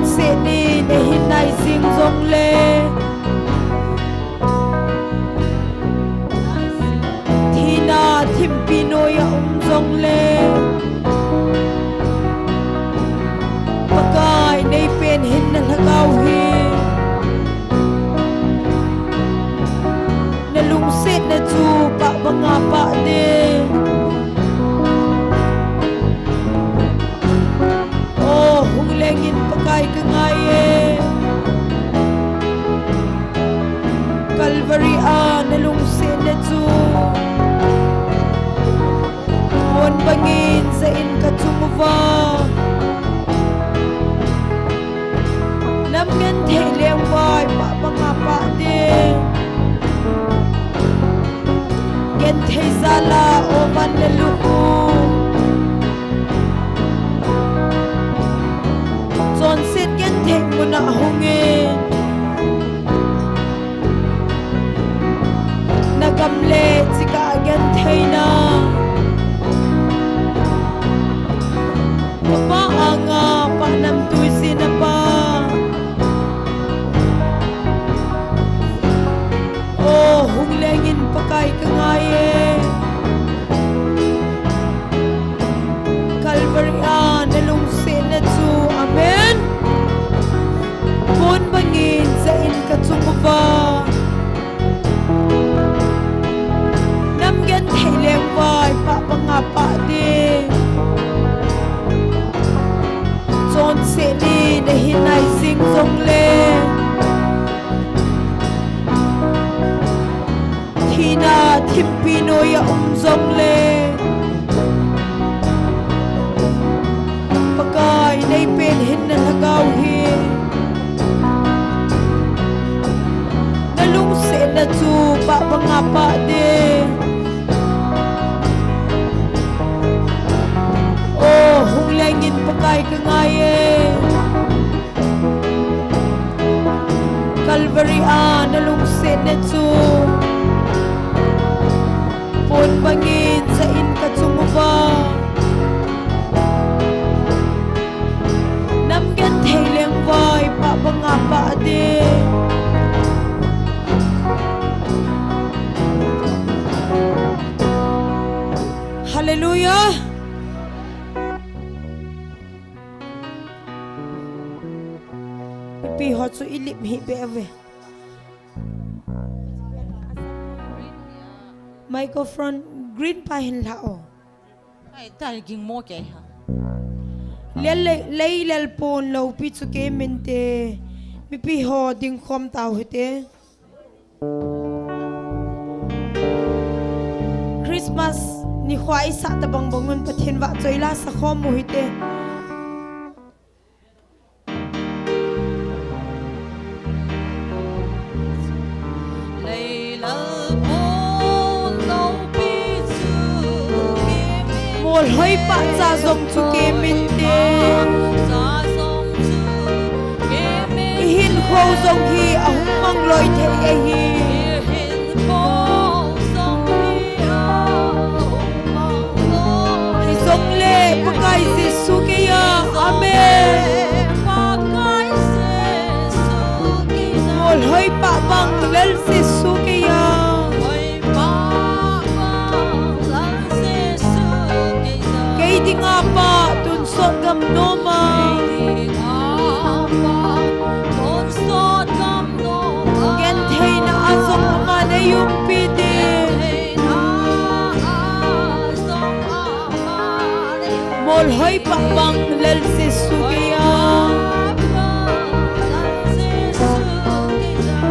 chọn sẽ đi để hiện nay riêng dòng lê thì na thìm pino ya dòng lê pakai nei pen hin na lagaw hi na lungsit na chu pa banga pa de oh hunglengin pakai kangaye Calvary na lungsit na chu on bangin sa inkatumuva namgen theleng wai pa banga pa de gen theizala o van le luku chon sit gen thek muna honge nagamle chika gen theina pa anga pa nam tuisina pa oh hunglengin pakai kangaye Calvary na lungsin na chu amen pon bangin sa in katsumuba namgen thaileng vai pa pangapa de chon se ni na hinai sing zong le thina thimpino ya zong le pakai nei pen hin na lagaw hi nalung se na chu pa pangapa de oh hunglengin pakai kangaye Calvary nalung se na chu pon bangin sa in katsumuba namgen thaileng vai pa banga pa de hallelujah pi hot su ilip hi beve microphone green pa hin lao ai tai ging mo ke ha lei lel pon lo pi chu ke mente mi pi ho ding khom tau hite Christmas ni khwai sa ta bang bangun pathen wa choila sa khom mu hite mol hoi pa cha zong chu ke min te hin kho zong hi ahum mang loi the e hi hi zong le pakai jesu ke ya amen mol hoi pa bang lel jesu ke ya dinga pa tun sot gam noma gen theina azong ama ne yung pide mol hoi pa bang lel se sugiya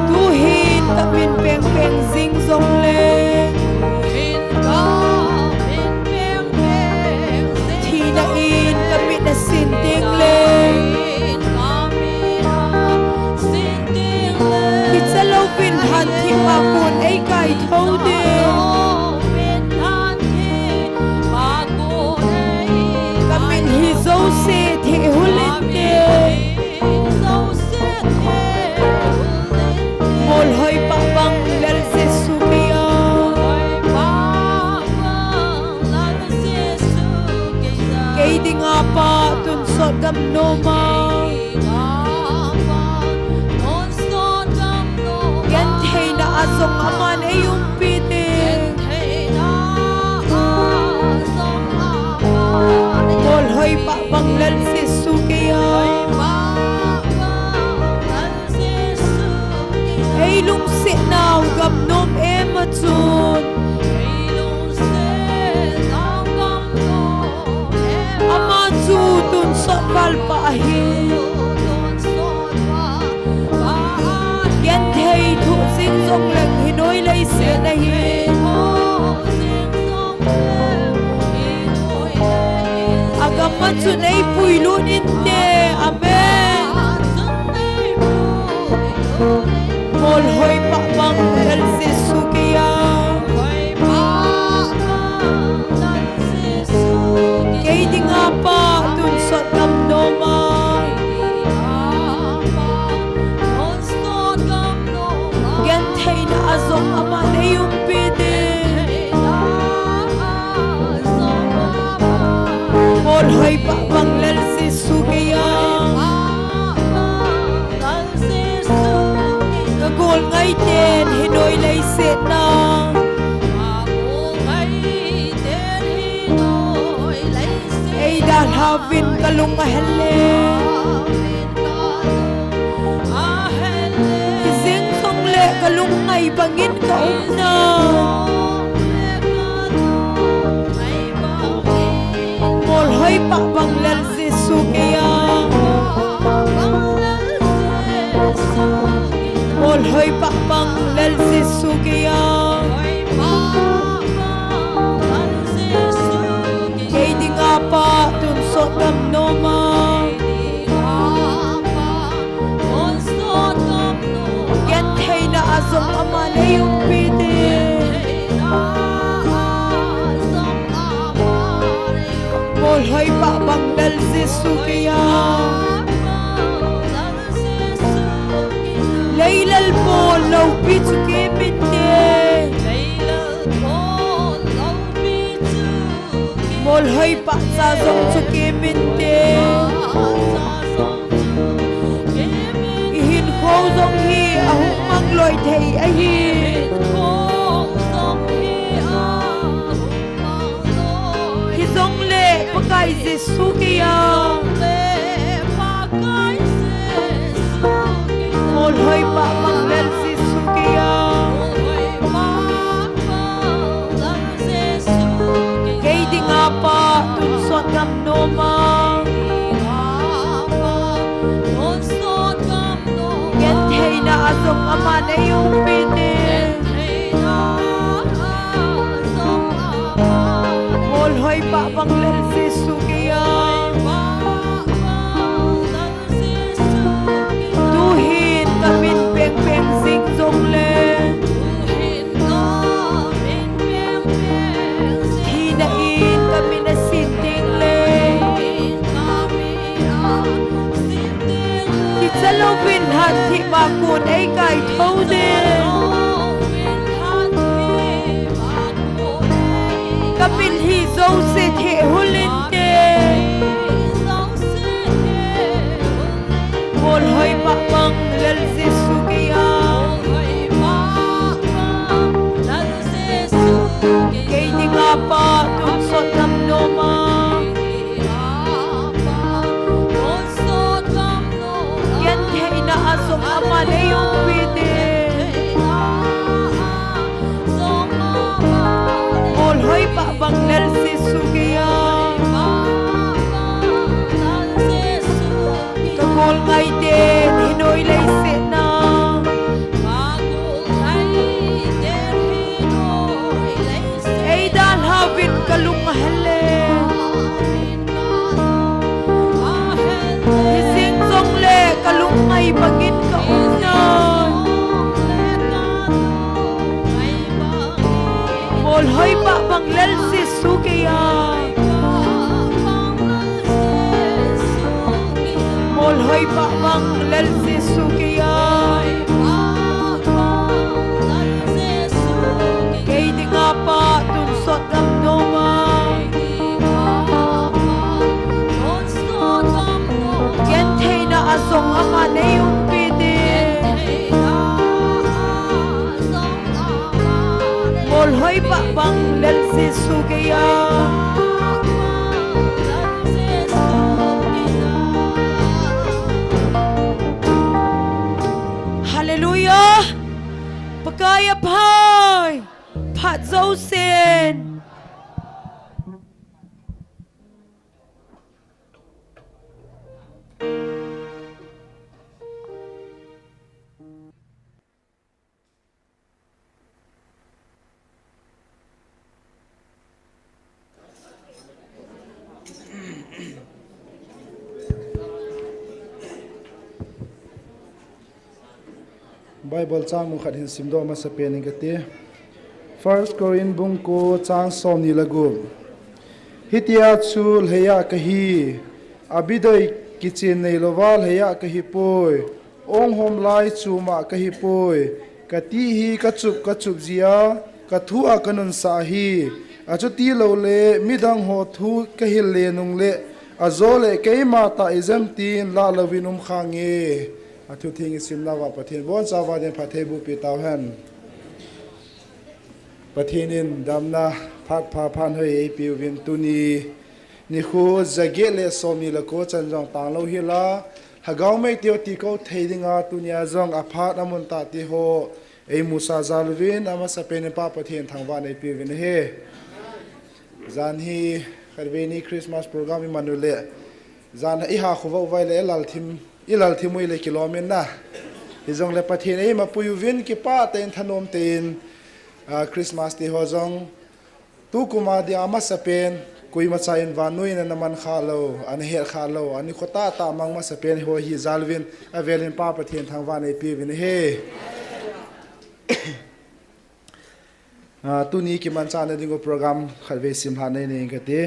tu hin tapin peng peng zing zong le na sinting le it's a love in hand thi pa kun ai kai thau de kamin hi zo se the hulin de mol hoi pa bang lel se subiya kay dinga pa tun sot gam no ma azong aman ay umpitin Mol hoy pa banglal si Sukaya Ay lungsi na gamnom ematsun Amatsu dun sa valpahin Yan thay thu sinh dòng lệnh hi nối lấy xe này Agamatsu nay puilun inte Amen Mol hoy pa bang el si Sukaya Kay di nga pa dun sa damnoma Gantay na azong ama na yung pide Mol hoy pa bang lal si Sukaya Kagol ngay din hinoy lay sit na Ay dalhavin kalong ahele Ising songle kalong ngay bangin kauna Mol hoy pa bang lal si Sukaya Mol hoy pa bang lal si Sukaya Kay di nga pa dun sa damnoma Gantay na azong ama na yung pide Mol hoy pa bang lal si Sukaya Laylal po law pitu kiminte Mol hoy pa sa zong tsukiminte Ihin ko zong hi ahong mangloy thay ahin Hizong le pakay si Sukaya Mol hoy pa manglal si Sukaya Kay di nga pa dun sa damnoma Gantay na azong ama na yung pide Mol hoy pa banglal si Sukaya Duhin kamin peng peng sing zong le Hinain kami na sinting le Kitsalaw binhat hi makun ay kay thâu din Kapin hi dâu sit hi hulin din Mol hoy pa bang lal si Sukaya Kay di nga pa dun sa damnoma Gantay na azong ama na yung pide Mol hoy pa bang lal si Sukaya Kagol ngay din hinoy lay sit na Ay dalhavin kalong ahele Ising songle kalong ngay bagin kauna Mol hoy pa bang lal si Sukaya Mol hoy pa bang lal si Sukaya Kay di nga pa dun sa damnoma Gantay na azong ama na yung pide ipa bang lel si sugaya. Hallelujah. Pagkaya pai pat zo sin. Bible chang mu khat hin simdo ma sapen ingate 1 Korin bung ko chang som ni lagu hitia chul heya kahi abidoi kitchen nei lowal heya kahi poi ong hom lai chuma kahi poi kati hi kachup zia kathua kanun sahi achuti lo le midang ho thu kahi le nung le azole keima ta izam tin la lawinum khange Atu thing is in lava pathin bon sawa den pathebu pitaw han pathinin damna phat pha phan hoi piu win tuni NIKHO zagele somi la ko chanjong tanglo hila hagaw mai tio ti ko theidinga tunia jong aphat amun ta ti ho ei musa zalwin ama sapen pa pathin thangwa nei piu win he zan hi kharveni Christmas program manule zan i ha khuwa vai le lalthim ilal thimui le kilomen na izong le pathin ei ma puyuvin ki pa ten thanom ten Christmas ti hozong tu kuma dia ama sapen kui ma chain vanui na naman khalo an her khalo ani khota ta mang ma sapen ho hi zalwin avelin pa pathin thangwan ei pi win he tu ni ki man chana dingo program khalve sim ha nei nei ngate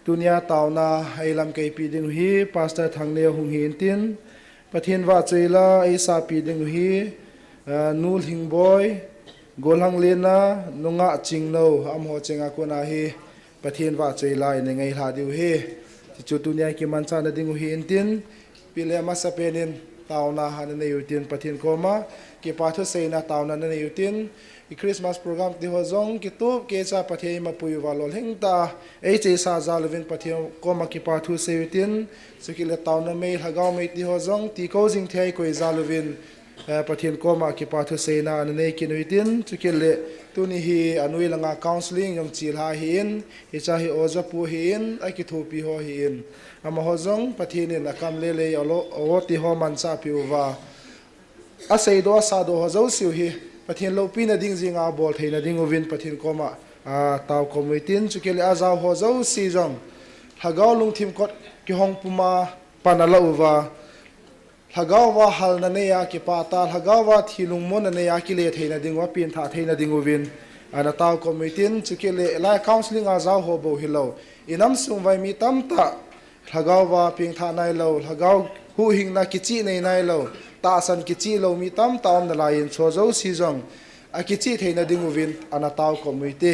tunia tauna ailam kai pi ding hi pastor thangne hung hin tin pathin wa cheila ai sa pi ding hi nul hing boy golhang lena nunga chingno am ho chenga ko na hi pathin wa cheila ne ngai hla diu hi chu tunia ki man chana ding hi in tin pile ma sa penin tauna han ne yutin pathin koma ki pathu seina tauna ne yutin i Christmas program ti hozong ki tu ke cha pathei ma pui walol hengta ei che sa zalwin patheu ko ma ki pathu seutin sukile Taona Mei hagaw mei ti hozong ti ko jing thei ko zalwin pathen ko ma ki pathu seina an nei kinuitin sukile tuni hi anui langa counseling yong chil ha hi in hi cha hi oza pu hi in a ki thupi ho hi in ama hozong pathin akam le le olo o ti ho man cha piwa a sei do sa do ho zo siu hi pathin lo pin ading jinga bol theina ding ovin pathin koma taw komitin chukele azaw ho zo si jong hagaw lungthim kot ki hong puma panala uwa hagaw wa hal na ne ya ki pata hagaw wa thilung mon na ne ya ki le theina ding wa pin tha theina ding ovin ana taw komitin chukele la counseling azaw ho bo hilo inam sum vai mi tamta hagaw wa ping tha nai lo hagaw hu hing na kichi nei nai lo ta san kichi lo mi tam taom na lain chozo si jong a kichi theina dinguvin ana taw komuite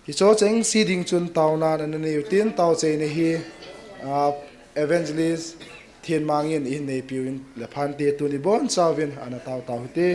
ki cho cheng si ding chun tauna na ne yutin taw che ne hi evangelist thien mangin in nei piwin le phan te tu ni bon chawin ana taw taw te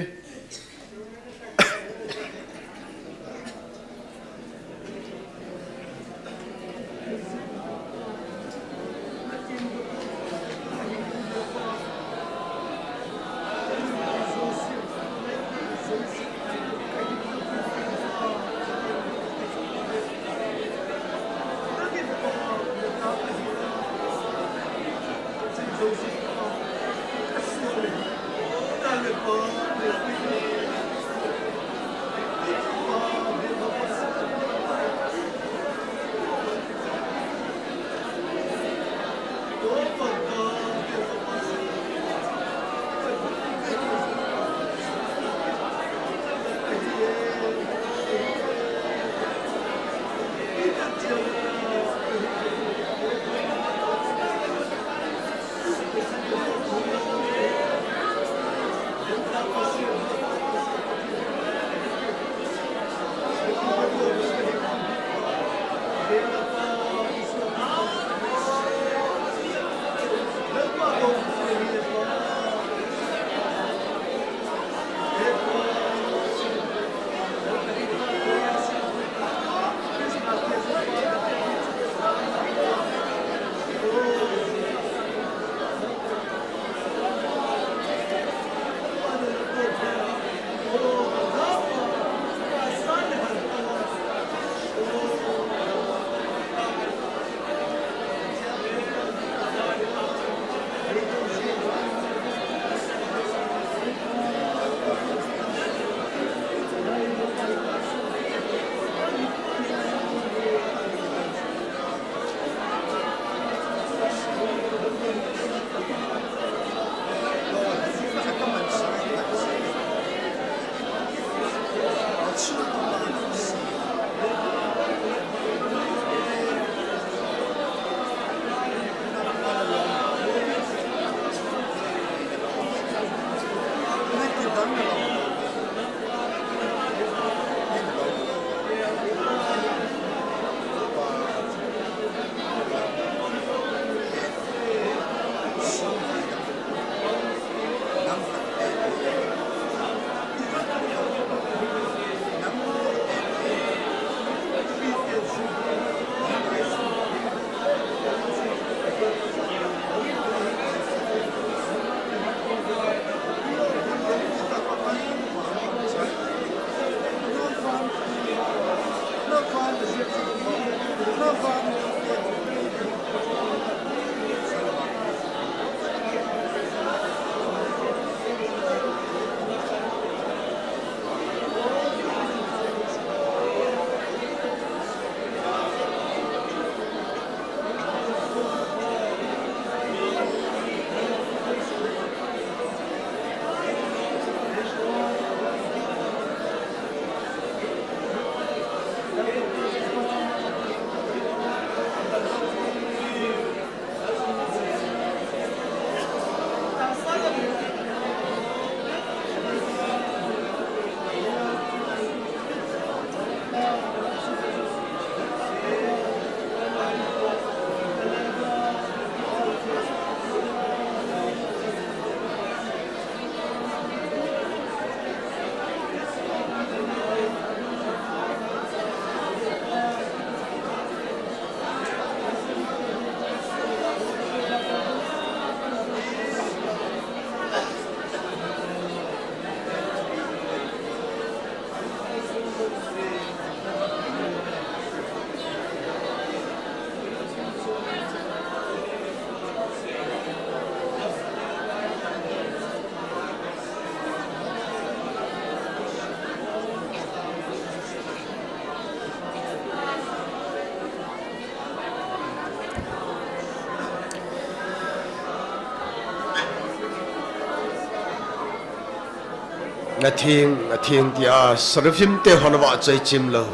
thiêng tia sarfim te honwa chai chim lo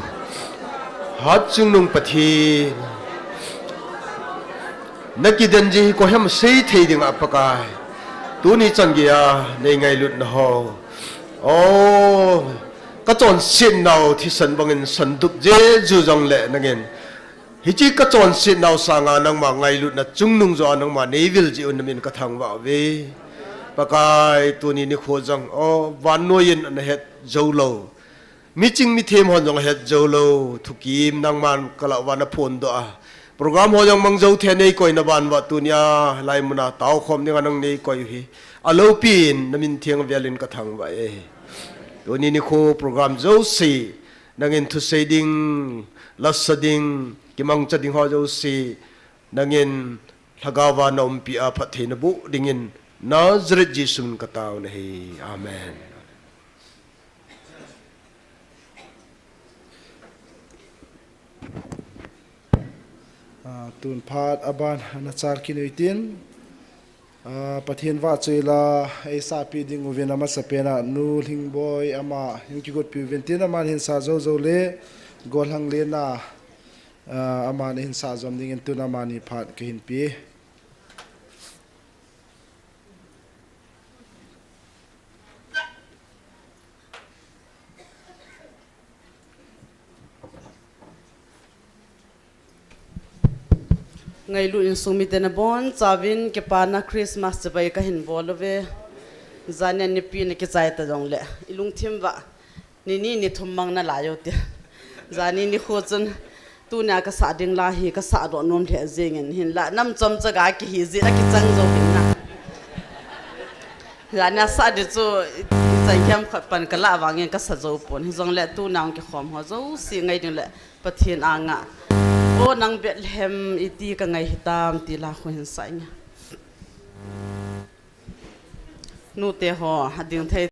hat chung nung pathi nakidan ji ko hem sei thei ding apakai tu ni changia nei ngai lut na ho o ka chon sin nau thi san bangin san dup je ju jong le nangin hichi ka chon sin nau sanga nang ma ngai lut na chung nung zo nang ma nei vil ji un min ka thang wa ve pakai tu ni NIKHO jang o wan no yin an het zo lo mi ching mi them hon jong het zo lo thukim nang man kala wana phone do a program ho jang mang zo the nei koi na ban wa tu nia lai muna taw khom ni nang nei koi hi alo pin namin thiang velin ka thang wa e tu ni NIKHO program zo si nangin thu seding lasading kimang chading ho zo si nangin thagawa Nampi a phathina bu dingin Nazareth Jesus kataw na hi amen tun phat aban na char kinuitin pathian wa chuila ai sa pi ding uven ama sapena nu lingboy ama hinkigot pi ventin ama hin sa zo zo le golhang le na ama hin sa zom ding tun ama ni phat ke hin pi ngai lu in sumi tena bon chawin ke pana Christmas chabai ka hin bolove zania ni pi ne ke chai ta jong le ilung thimwa ni thummang na layo te zani ni khochan tu na ka sa ding la hi ka sa do nom the jengin hin la nam chom chaga ki hi ji ki chang zo hin na zania sa de chu chai kyam khat pan ka la wangin ka sa zo pon hi jong le tu nang ke khom ho zo si ngai ding le pathian anga o nang Bethlehem iti ka ngai hitam ti la kho hin sai nya nu te ho ading thai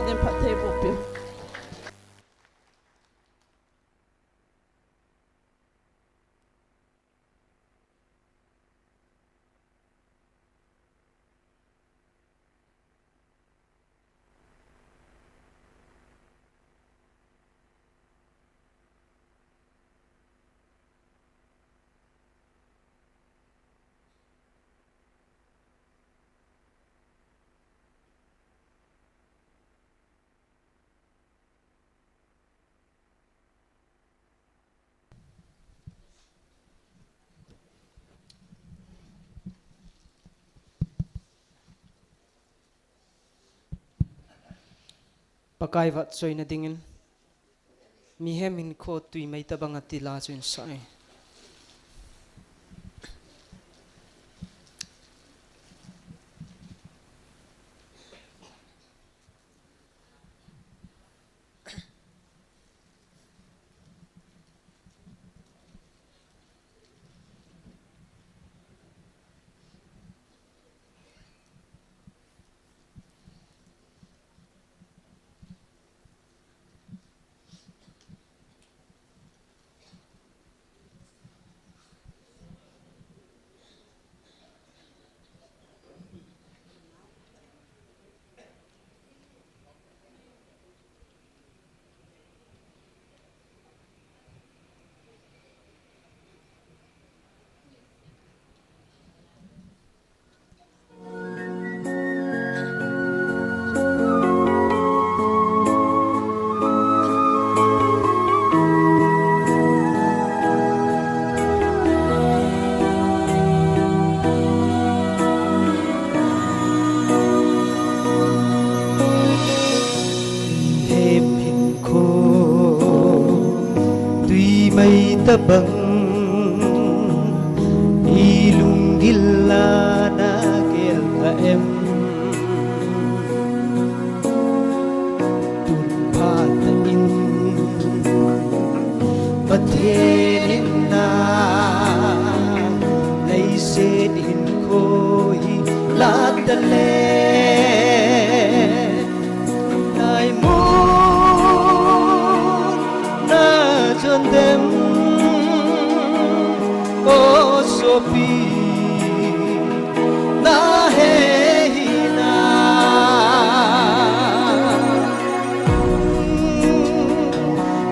din phat thei bo pi pakai wat soi na dingin mi hem in kho tui mai ta bang atila chuin sai tabang ilung gila na kel ka em tun pata in pathenin na lay se din ko hi latale ai muốn na chân dem SONGPI na LHINNA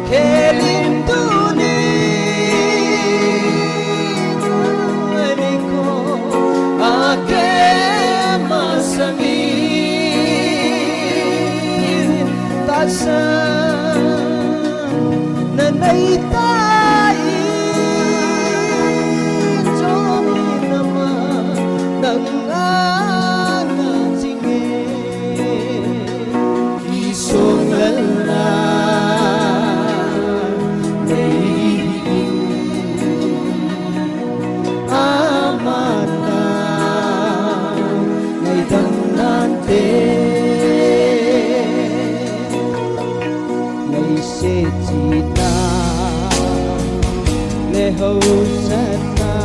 kelin tuni NIKHO ake masami tasan nanay Hosana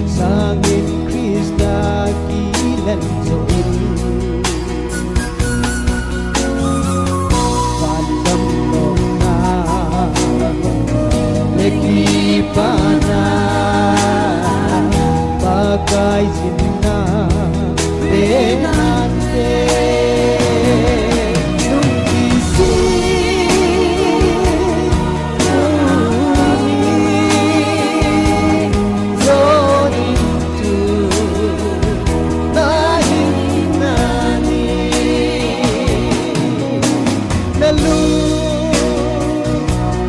sangin Krista kilan soin pandam nona lekipana pakai jinna denante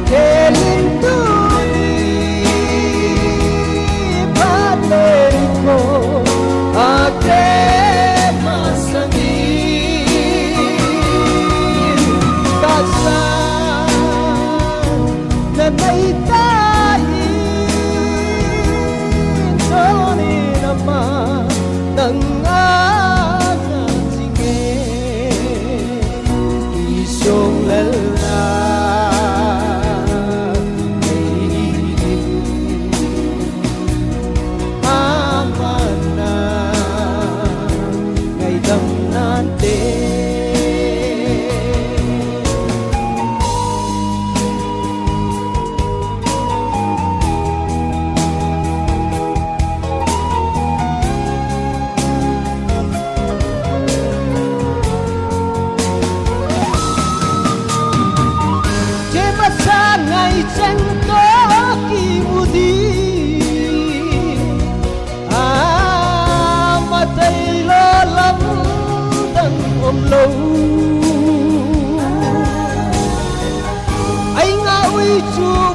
Hãy subscribe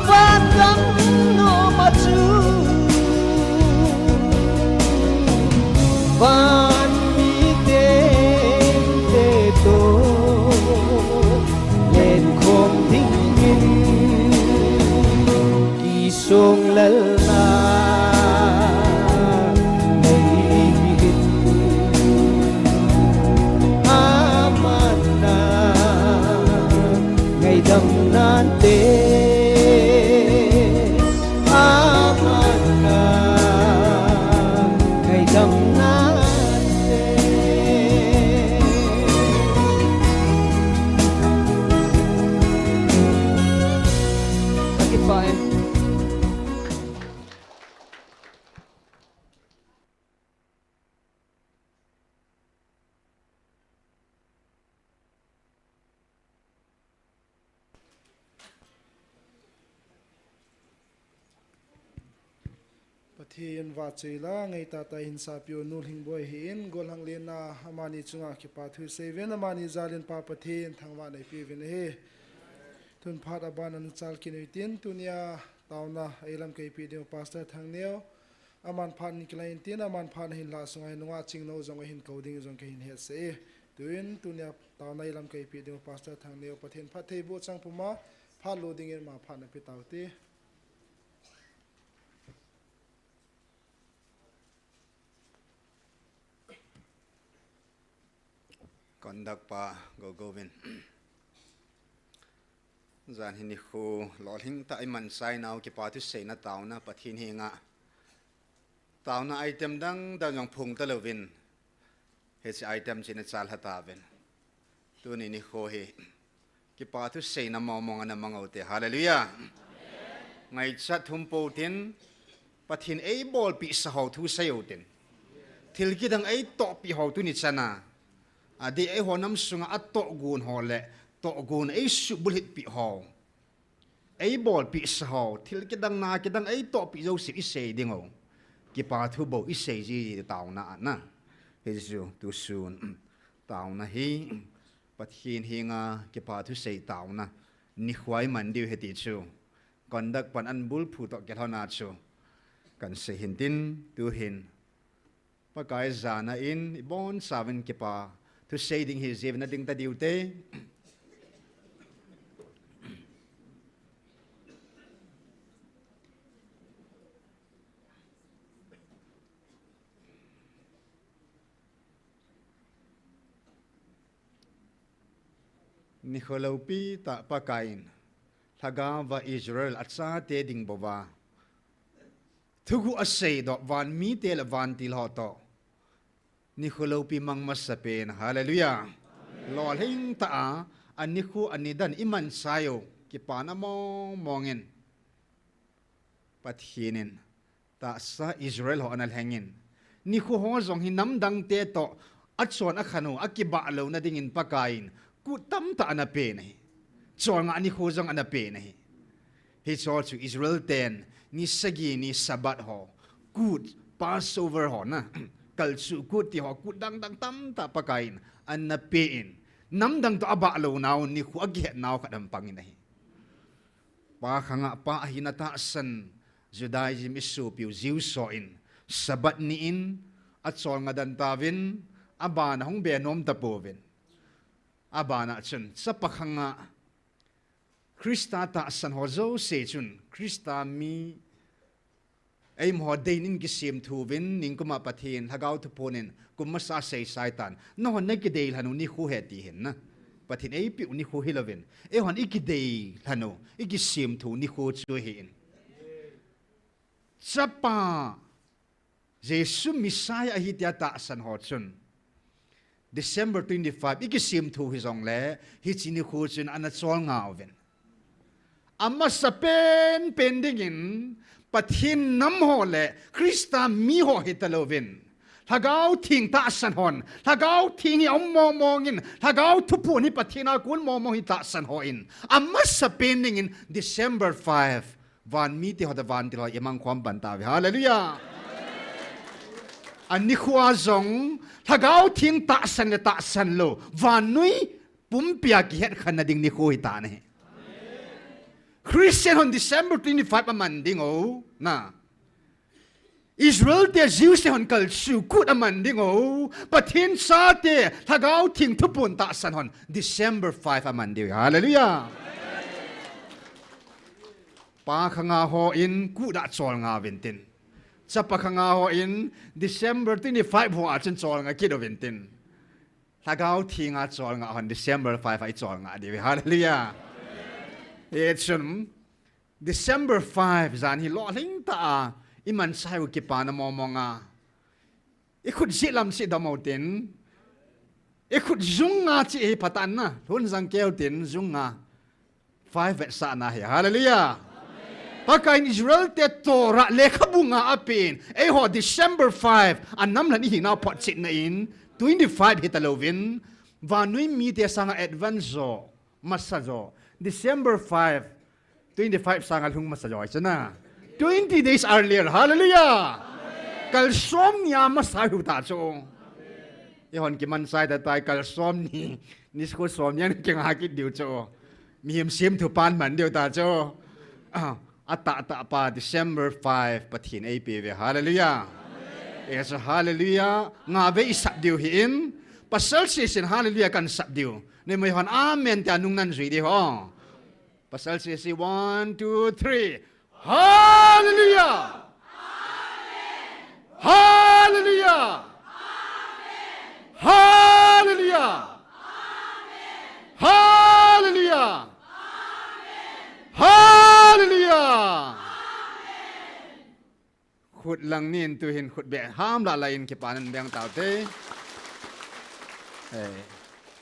và cắn nó mà chú van mi tên để tô lên không thính nhìn kỳ sông lal na dầm nan tê amana ngày dầm nan tê Sakit pa em. Pathian va chila ngai ta ta hin sa pio nul hing boy hin gol hang len na amani chunga ki pa thu seven amani zalin pa pathian thangwa nei pi ven he tun phat aban an chal ki nei tin tunia tauna elam ke pi de pastor thangneo aman phan ni klain tin aman phan hin la sungai nuwa ching no jong hin coding jong ke hin he se tuin tunia tauna elam ke pi de pastor thangneo pathian phat thei bo chang puma phat loading en ma phan na pi tauti conduct pa go govin zan hini khu lo hing ta iman sai naw ki pa tu sei na tauna pathin hinga tauna item dang da jong phung ta lovin he si item chin chal hata ven tu ni ni kho he ki pa tu sei na ma mong ana mangote hallelujah ngai chat thum po tin pathin ei bol pi sa ho thu sayo tin thil ki dang ei to pi ho tu ni chana adi ai honam sunga ato gun hole to gun ai su bulit pi ho ai bol pi sa ho thil ki dang na ki dang ai to pi zo si i sei dingo ki pa thu bo i sei ji taw na na he ju tu sun taw na hi pathin hinga ki pa thu sei taw na ni khwai man diu he ti chu conduct pan an bul phu to ke hona chu kan se hin tin tu hin pa kai zana in bon saven ki pa to say ding his even ding ta diute Nikholopi ta pakain thaga va Israel atsa te ding bova thugu asay do van mi tel van til hoto Nikholopi mang masapen hallelujah lol hing ta anikhu anidan iman sayo kipana mong mongin pathinin ta sa Israel ho anal hangin nikhu ho zong hinam dang te to atson akhanu akiba lo na dingin pakain ku tam ta anape nahi chol nga nikhu zong anape nahi he chol to Israel 10 ni sagi ni sabat ho good Passover ho na kalsu kut ti ho kut dang tam ta pakain an na pein nam dang to aba lo naw ni khu age naw kadam pangin nahi pa khanga pa hinata san Judaism isu piu ziu so in sabat ni in at sol nga dan tawin abana hong be nom ta povin abana chun sa pakhanga Krista ta san ho zo se chun Krista mi ay mo dainin gisim thuvin ning kuma pathin hagaw thuponin kumasa say saitan no hon nagidei hanu ni khu heti hin na pathin ay pi ni khu hilovin e hon ikidei hanu igisim thu ni khu chu hin chapa Jesu Messiah hitia ta san ho chun December 25 igisim thu hizong le hi chini khu chun ana chol ngawin amma sa pendingin pathin nam ho le Krista mi ho hitalovin hagaw thing ta san hon hagaw thing i mongin hagaw thupu ni pathina kun mo hita san ho in amma sa pendingin December 5 van mi ti hoda van ti lo yamang khwam ban ta hallelujah ani khwa zong hagaw thing ta san lo van nui pumpia ki het khana ding ni khoi ta ne Christian on December 25 aman ding o na Israel te Jews te hon kal su kut aman ding o pathin sa te thagau thing thupun ta san hon December 5 aman ding hallelujah pa khanga ho in ku da chol nga ventin chapa khanga ho in December 25 ho a chen chol nga kido ventin thagau thinga chol nga hon December 5 ai chol nga di hallelujah Echum December 5 zan hi lo ling ta iman sai u ki pa na mo nga e khut si lam si da mo tin e khut zung nga chi e patan na hun zang keu tin zung nga 5 vet sa na hi hallelujah pakai Israel te tora le khabunga apin e ho December 5 anam lan hi na pot sit na in 25 hitalovin vanui mi te sanga advance zo masazo December 5, 25 sangal hung masajoy sana. 20 days earlier, hallelujah! Kalsom niya masayo taso. Ihon kiman say tatay kalsom ni nisko som niya kingakit diyo cho. Mihim sim tupan man diyo taso. Ata pa December 5 pathin APV, hallelujah! Yes, hallelujah! Ngabe isap diyo hiin. Pasal sisin hallelujah kan sap diyo. Ni mo ihon amen ti anong nanzui di ho. Pasal sisi 1, 2, 3. Hallelujah! Amen. Hallelujah! Amen. Hallelujah! Amen. Hallelujah! Amen. Hallelujah! Amen. Khut lang nin tu hin khut be ham la lain ki panan beng tau te.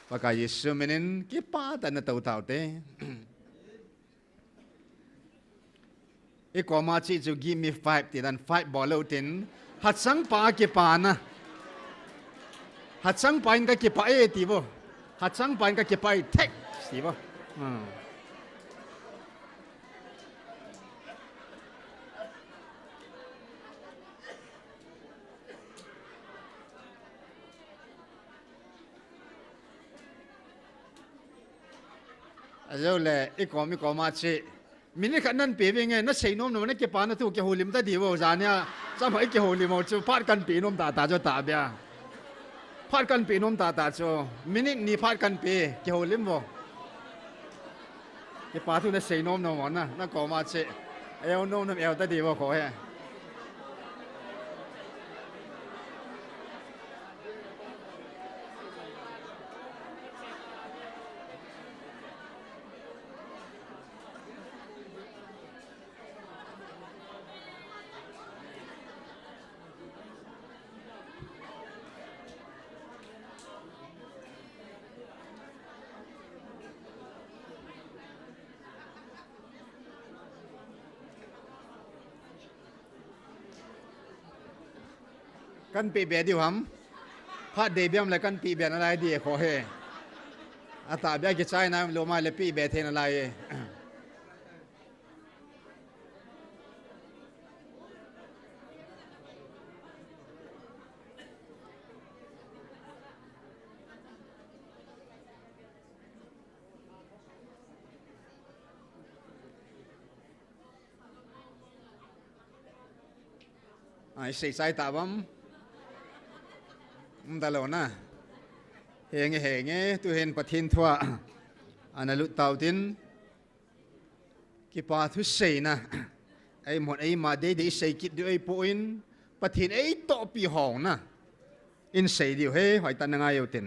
Paka Yesu menin ki pa ta na tau tau te. Iko ma chi to give me 5 ti dan 5 bolo tin hat sang pa ki pa na hat sang pa in ka ki pa e ti bo hat sang pa in ka ki pa e tek ti bo Ayo le iko mi ko ma chi Mini kan nan pe nge na sei nom no na ke pa na tu ke holim ta di wo zania sa mai ke holim mo chu phat kan pe nom ta ta jo ta bia phat kan pe nom ta ta cho mini ni phat kan pe ke holim wo ke pa tu na sei nom no mo na ko ma che el nom nam el ta di wo ko heกันปีเบียดิวฮัมพาเดบิยมเลยกันปีเบียนอะไรดีขอเฮอาตาเบียกิจใจนะโลมาเลยปีเบียเทนอะไรไอ้ใส่ใจตาบัมตลอดนะเฮงตุเห็นปะทินทัวอันนั้นลุตาวตินกิปาทุเสนะไอ้หมดไอ้มาเดย์ใส่กิดด้วยไอ้ปูอินปะทินไอ้โตปีหองนะอินใส่เดียวเฮ้หอยตันงายเอาติน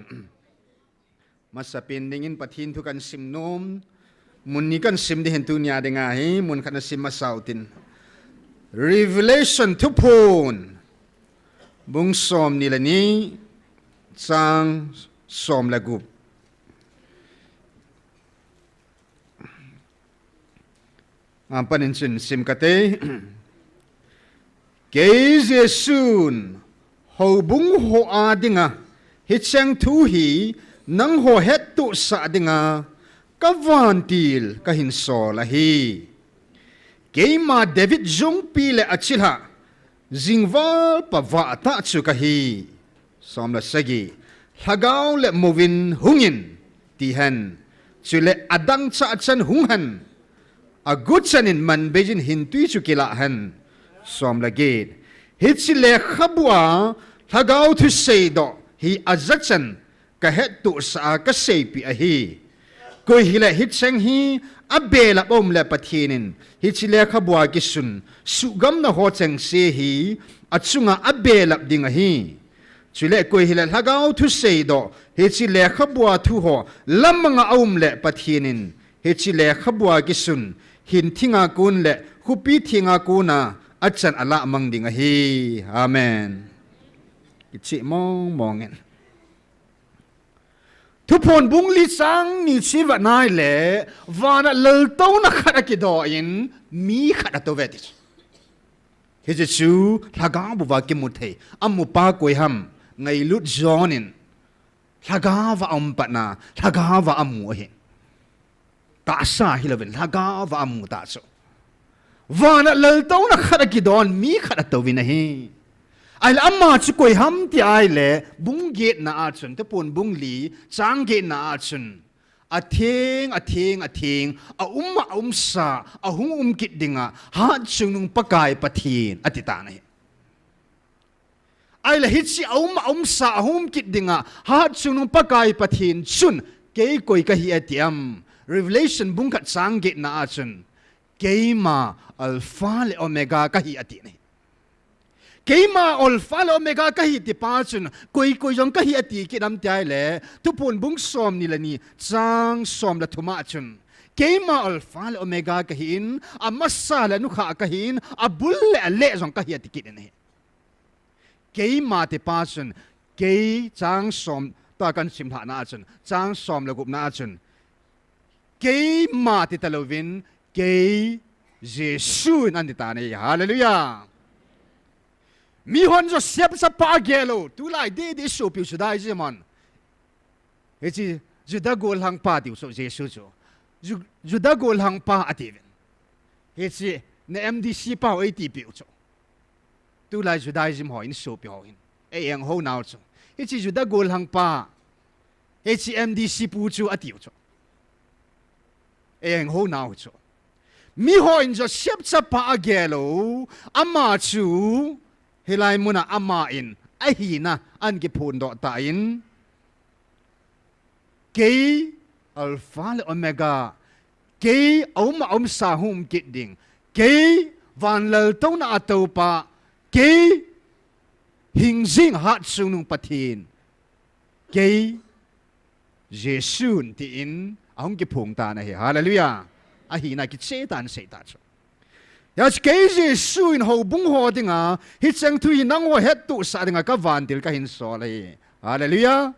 มาสปินดิ่งปะทินทุกันซิมโนมมุนนี้กันซิมได้เห็นตุนยาได้ไงมุนขันซิมมาสาวติน Revelation ทุพูนบุงสอมนี่ละนี้จางสอมละกุบปันจินซิมกะเตเกยเยซูนหูบุงหูอาดิงะฮิตเชงทูฮีนังหูเฮตตุสะดิงะกะวันติลกะหินโซละฮีKeima David SONGPI le achilha zingwal pavata chukahi somla sagi hagaw le movin hungin tihan chule adang cha chan hunghan a good chanin man bejin hin tui chu kila han som lagit hit si le khabwa thagau thu sei do hi azachan ka het tu sa ka sei pi a hi ko hi le hit seng hi abela bom le pathinin hit si le khabwa ki sun sugam na ho chang se hi achunga abela ding a hi chule ko hi le thagau thu sei do hit si le khabwa thu ho lamanga aum le pathinin hit si le khabwa ki sun hin thinga kun le hupi thinga kuna achan ala mang ding a hi amen ichi mong en thu phon bung li sang ni chi va nai le wana lel to na khara ki do in mi khara to veti he je chu laga bu va ki mu the amu pa koi ham ngai lut zonin laga va am pa na laga va amu he ta sa hi lo ven laga va amu ta so wana lel to na khara ki don mi khara to vin hi ai amma chu koi ham ti ai le bung ge na a chun te pon bung li chang ge na a chun a theng a sa a hung kit dinga ha chung pakai pathin atita nei ai le hit si sa a hum kit dinga ha chung pakai pathin chun ke koi ka hi atiam revelation bung khat chang ge na a chun keima alpha le omega ka hi ati nei keima alpha le omega ka hi ti pa chun koi jong ka hi ati ki nam tai le tu pun bung som ni la ni chang som la thuma chun keima alpha le omega ka hin amasa la nu kha ka hin abul le jong ka hi ati ki nei keima ti pa chun ke chang som ta kan sim tha na chun chang som la gup na chun keima ti talovin ke Jesus nan ti ta nei hallelujah mi hon jo siap sa pa gelo tu lai de so piu su dai jemon he chi juda gol hang pa tiu so Jesus jo juda gol hang pa ativen he chi ne MDC pa oi ti piu cho tu lai judaism ho in so piu in e yang ho now cho he chi juda gol hang pa he chi MDC pu chu atiu cho e yang ho now cho mi ho in jo siap sa pa gelo ama chu hilai muna ama in ahina an ki phun do ta in ke alpha le omega ke om sa hum kit ding ke van lel to na to pa ke hing jing hat sunung pathin ke Jesus ti in ahong ki phung ta na he hallelujah ahina ki setan cho ya ke Jesus in ho bung ho dinga hi chang thu hi nang ho het tu sa dinga ka van til ka hin so le hallelujah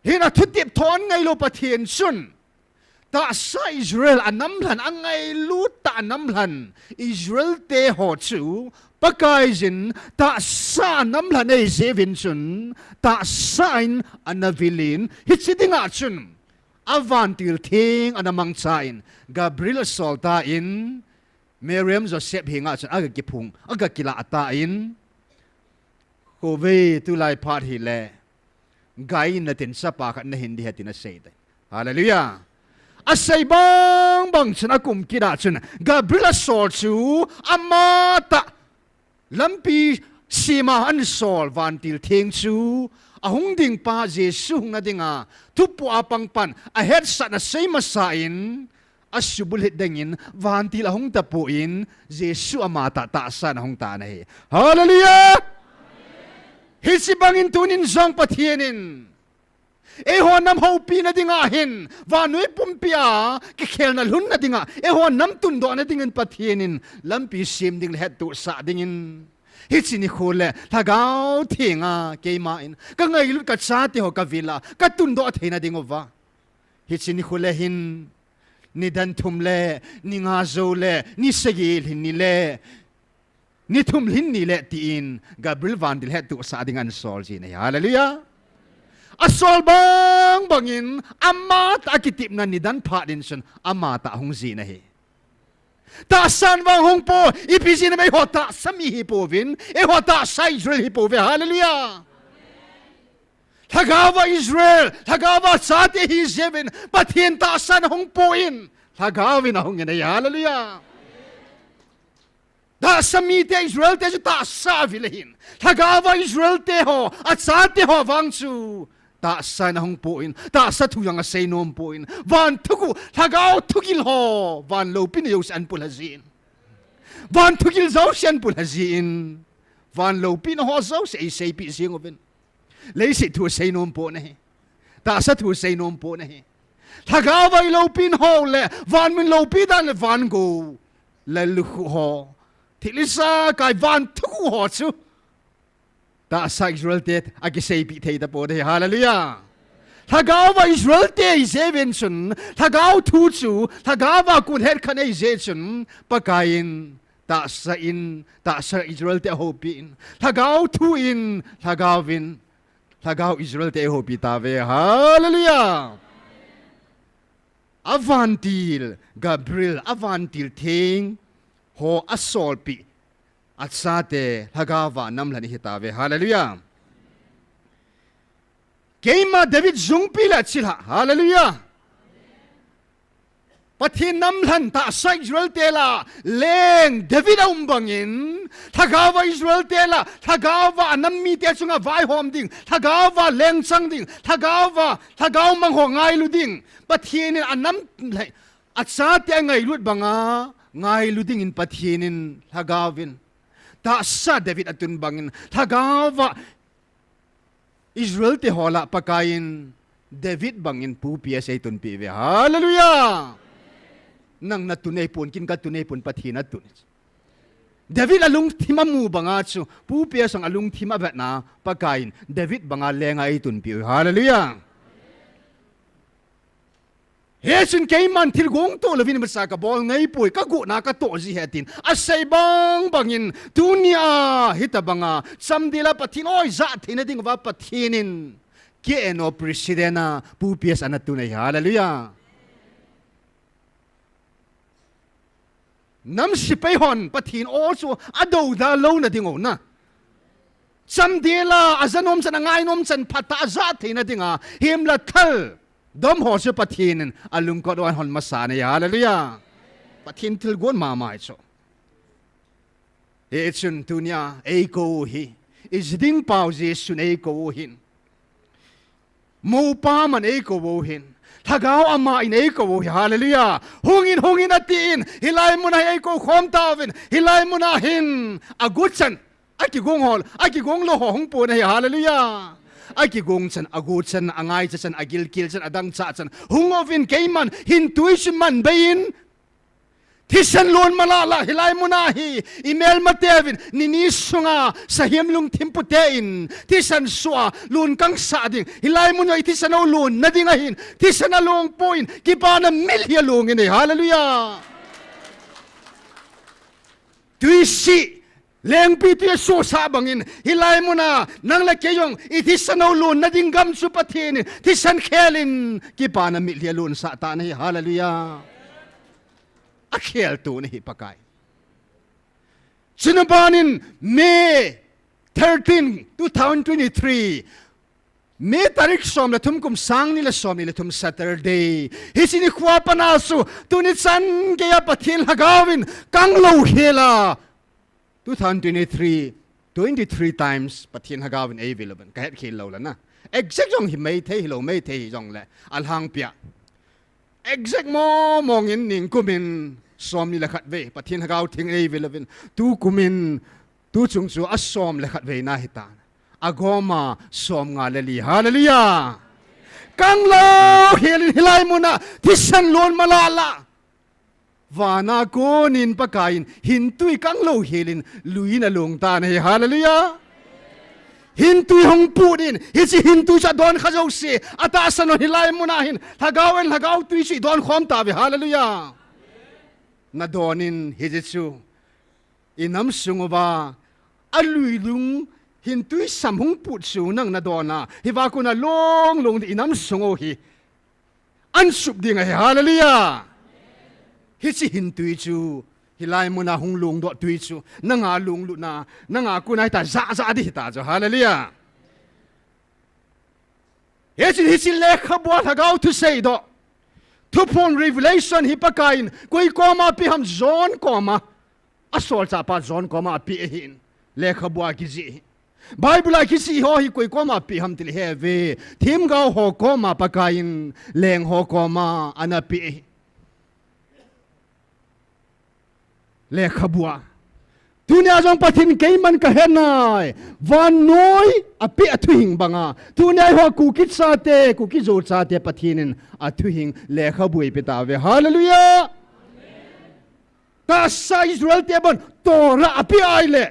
hina thu tip thon ngai lo pathian sun ta sa Israel anam hlan angai lu ta anam hlan Israel te ho chu pakai jin ta sa anam hlan ei sevin sun ta sign anavilin hi chidinga chun avantil thing anamang chain Gabriel solta in Miriam Joseph hinga chun aga kipung aga kila ata in kove tu lai phat hi le gai na tin sa pa khat na hindi hatina sei dai hallelujah asai bang chun akum kida chun Gabriel sol chu amata lampi sima an sol vantil thing chu ahung ding pa Jesus na dinga tupu apang pan ahead sa na say masain asubul hit dingin vanti lahung tapu in Jesus amata ta sa na hung ta na he hallelujah hisi bangin tunin zong patienin eho nam ho pi na dinga hin vanui pumpia ki khel na lun na dinga eho nam tun do na dingin patienin lampi sim ding het tu sa dingin hitini khole thagau thinga keima in ka ngai lut ka cha te ho ka vila ka tun do theina dingova hitini khole hin ni dan thumle ni nga zo le ni segil hin ni le ni thum hin ni le ti in Gabriel van dil het tu sa dingan sol ji ne hallelujah asol bangin amma ta kitip na ni dan pha din sun amma ta hung ji na he ta san wang hong po ipisi na may hota sami hipovin e hota sa Israel hipove hallelujah thagawa Israel thagawa sa te hi seven pathin ta san hong po in Thagawin ahong yan ay hallelujah. Da sami te Israel te ta sa vilahin. Thagawa Israel te ho at sa te ho wangsu. Ta sa na hong puin. Ta sa tuyang asay nom puin. Van tuku thagaw tukil ho. Van lo pinayaw saan pulazin. Van tukil zaw saan pulazin. Van lo pinaho zaw sa isay pising oven. Lay si tu asay nom po na he. Ta sa tu asay nom po na he. Thagawa lo pinho le. Van min lo pidan le van go. Laluhu ho. Tilisa kay van tuku ho su. Ta sa Israel te agisay pitay da po de hallelujah. Thagawa Israel te isevensun. Thagaw tutsu. Thagawa kun her kanay zetsun. Pagkain. Ta sa Israel te hopin. Thagaw tuin. Thagawin. Thagaw Israel te hopi tave hallelujah. Avantil Gabriel avantil ting. Ho asolpi at sate hagawa namlan hitave hallelujah. Keima David zungpi la sila hallelujah. Pati namlan ta sa Israel tela leng David umbangin hagawa Israel tela hagawa nammi te sunga vai hom ding hagawa leng sang ding hagaw mangho ngai lu ding pati ni anam at sate ngai lut banga ngay luding in pathinin hagawin. Ta sa David atun bangin hagawa Israel te hola pakain David bangin pupia sa itun piwe. Hallelujah! Nang natunay pun kin katunay pun pathin atun. David alung timamu bangatsu pupia sang alung timabat na pakain David banga lenga itun piwe. Hallelujah! Hesun kay man tilgong to lavin masaka bol ngay poy kagu na kato si hetin asay bang bangin dunia hitabanga samdila patinoy zati na ding va patinin kieno presidena pupias anatunay hallelujah. Nam sipayhon patin also adaw da low na dingo na samdila azanom sa nangainom san pata zati na dinga himla thal dom ho se pathin alung ko don hon masana ya hallelujah pathin til gon mama iso etsun tunya eko hi is ding pause sun eko hin mo pa man eko wo hin thagaw ama in eko wo hallelujah hungin atin hilay mo na eko khom tawin hilay mo na hin agutsan akigong hol akigong lo hong po na hallelujah. Akigong san agutsan angay san agilkil san adang san hungovin kayman hintuition man bayin tisan lon malala hilay mo nahi email matevin ninisunga sa himlung timputein tisan swa lon kang sading hilay mo na itisan lon nadingahin tisan along point kipana milya longin hallelujah. Tuisi leng piti so sabangin hilay mo na nang lakayong itisanaw lon na dinggam supatin tisan kelin kipana milya lon sa tanay hallelujah. Akhel to ni pakay sinabanin May 13, 2023 May tarik som na tumkum sang nila som nila tum Saturday hisinikwa panaso tunitsan kaya patin hagawin kang low hila 2023 23 times pathin hagawin available kahit kilaw la na exact jong himay te hilo may te jong le alhang pia exact mo mongin ning kumin som ni lakat ve pathin hagaw ting available tu kumin tu chung chu asom lakat ve na hitan agoma som nga lali hallelujah kang lo hilay mo na tisan lon malala Vana konin pakain hintui kang lo helin luina long ta na hallelujah. Hintui hong pudin hisi hintui sa don khajaw si atasan no hilay mo nahin hagawen hagaw tui si don khom ta hallelujah. Na donin hijitsu inam sungoba aluilung hintui samhung putsu nang na dona hiwa ko na long di inam sungo hi ansup di nga hallelujah. Hisi hintui chu hilay mo na hung lung do tui chu nanga lung lu na nanga kunay ta za di ta jo hallelujah. Hisi lekha bo hagaw tu say do thu phone revelation hi pakain koi koma pi ham zon koma asol cha pa zon koma pi hin le khabwa ki ji Bible ki si ho hi koi koma pi ham til heve thim gao ho koma pakain leng ho koma anapi le khabwa tunia jong pathin keiman ka henai van noi api athuing banga tunia ho ku kit sa te ku ki zo cha te pathinin athuing le khabui petawe hallelujah ta sa Israel te bon tora api aile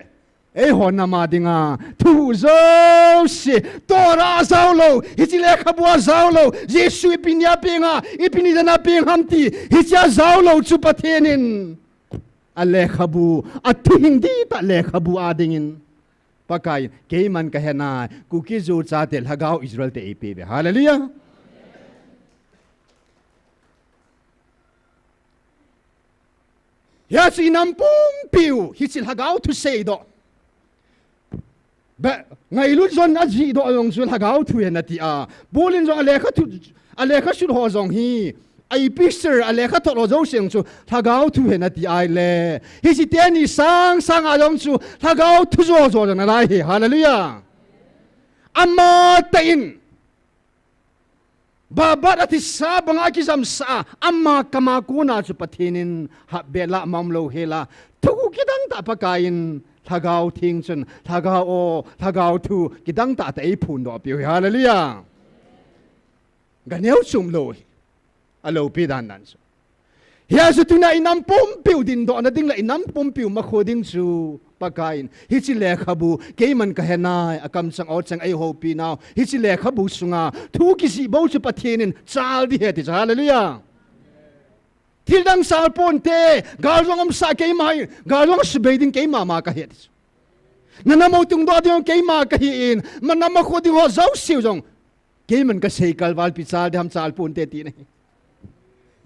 ei hon ma dinga thu zo si tora zaulo hichi le khabwa zaulo Jesu ipinya pinga ipini dana ping hamti hicha zaulo chu pathinin ale khabu athuing di ta le khabu adingin pakai keiman ka hena kuki zu cha tel hagau Israel te ep be hallelujah ya si nampum piu hichil hagau thu sei do ba ngai lu zon aji do ayong sul hagau thu hena ti a bolin zo ale kha shul ho zong hi ai picture ale kha tholo zo seng chu thagau thu hena ti ai le hi si te ni sang a jong chu thagau thu zo zo na lai hi hallelujah amma tain babat ati sa banga ki sam sa amma kama kuna chu pathinin ha bela mamlo hela thu kidang ta pakain thagau thing chun thagau thu kidang ta ei phun do pi hallelujah ganeu chum lo alo pi dan nan so hiya su tuna inam pom piu din do na ding la inam pom piu ma khoding chu pakain hi chi le khabu keiman ka henai akam chang o chang ai ho pi naw hi chi le khabu sunga thu ki si bo chu pathinin chal di he ti hallelujah thildang sal pon te galong am sa keimai galong sbeiding keima ma ka he nanamo tung do diong keima ka hi in manama khoding ho zau siu jong keiman ka sei kalwal pi chal de ham chal pon te ti nei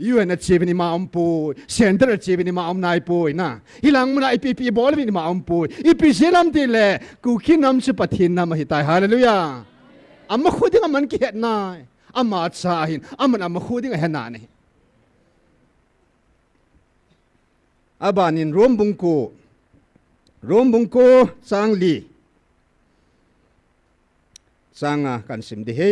UN achieving ma ampo center achieving ma am nai poi na hilang muna ipp bol ni ma ampo ipi selam tile kuki nam se pathin nam hi tai hallelujah amma khuding man ki het na amma cha hin amma khuding he na ne abanin rombungko changli changa kan sim de he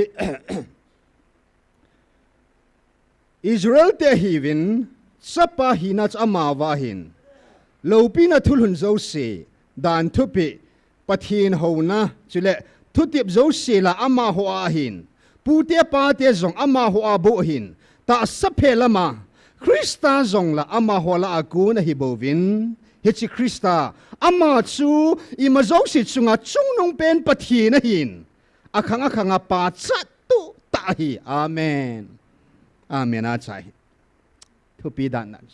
Israel te hivin sapa hinach amawa hin lopina thulhun zo se dan thupi pathin hona chule thutip zo se la ama ho a hin pute pa te zong ama ho a bo hin ta saphelama Krista zong la ama ho la akuna hibovin hechi Krista ama chu imazo si chunga chungnong pen pathin hin akhanga pa chat tu ta hi amen amen a chai thu pi dan nan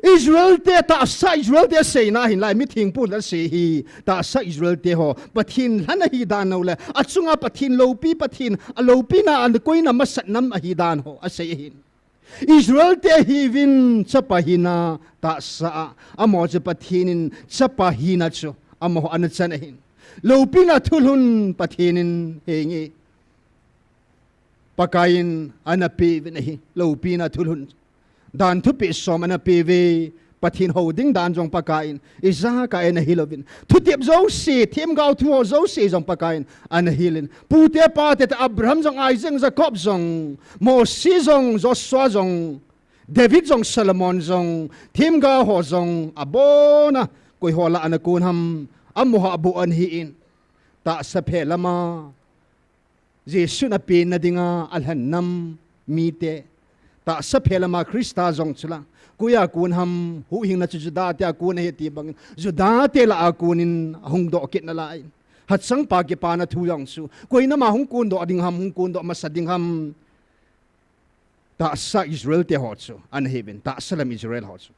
Israel te ta sa Israel te sei na hin lai mi thing pu la se hi ta sa Israel te ho pathin hana hi dan no le achunga pathin lopi pathin alopi na an koina masat nam a hi dan ho a sei hin Israel te hi vin chapahina ta sa amo che pathinin chapahina chu amo an chan hin lopi na thulhun pathinin hengi pakain anapi nahi lopina thulhun dan thupi som anapi ve pathin holding dan jong pakain iza ka en hilovin thutip zo si thim gau thu zo si jong pakain an hilin pute pa te Abraham jong Isaac Jacob jong Moses jong Joshua jong David jong Solomon jong thim ga ho jong abona koi hola anakun ham amuha abu an hiin ta saphe lama Jesu na pin na dinga alhannam mite ta saphelama Krista zong chula kuya kun ham hu hing na chuda te kun he ti bang juda te la akunin hung do kit na lai hat sang pa ke pa na thu yong su koina ma hung kun do ading ham hung kun do masading ham ta sa Israel te hot su an heaven ta salam Israel hot su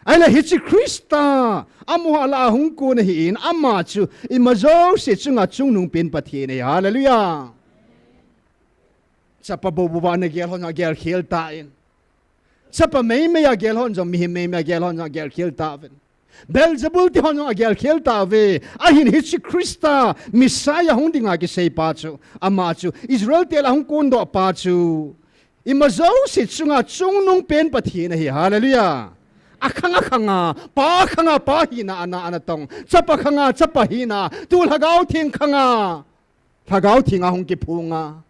ala hichi Krista amuha la hung kun hi in amma chu imazo se chunga chungnung pin pathi ne hallelujah chapa bobu ba na gel hon gel khel ta in chapa mei me ya gel hon zo mi me me gel hon gel khel ta ven belzebul ti hon gel khel ta ve ahin hichi Krista Messiah hung dinga ki sei pa chu ama chu Israel te la hung kun do pa chu Imazo si chunga chung nung pen pathi na hi hallelujah. Akhanga pa hina ana anatong chapa khanga chapa hina tul hagaw thing khanga thagaw thinga hong ki phunga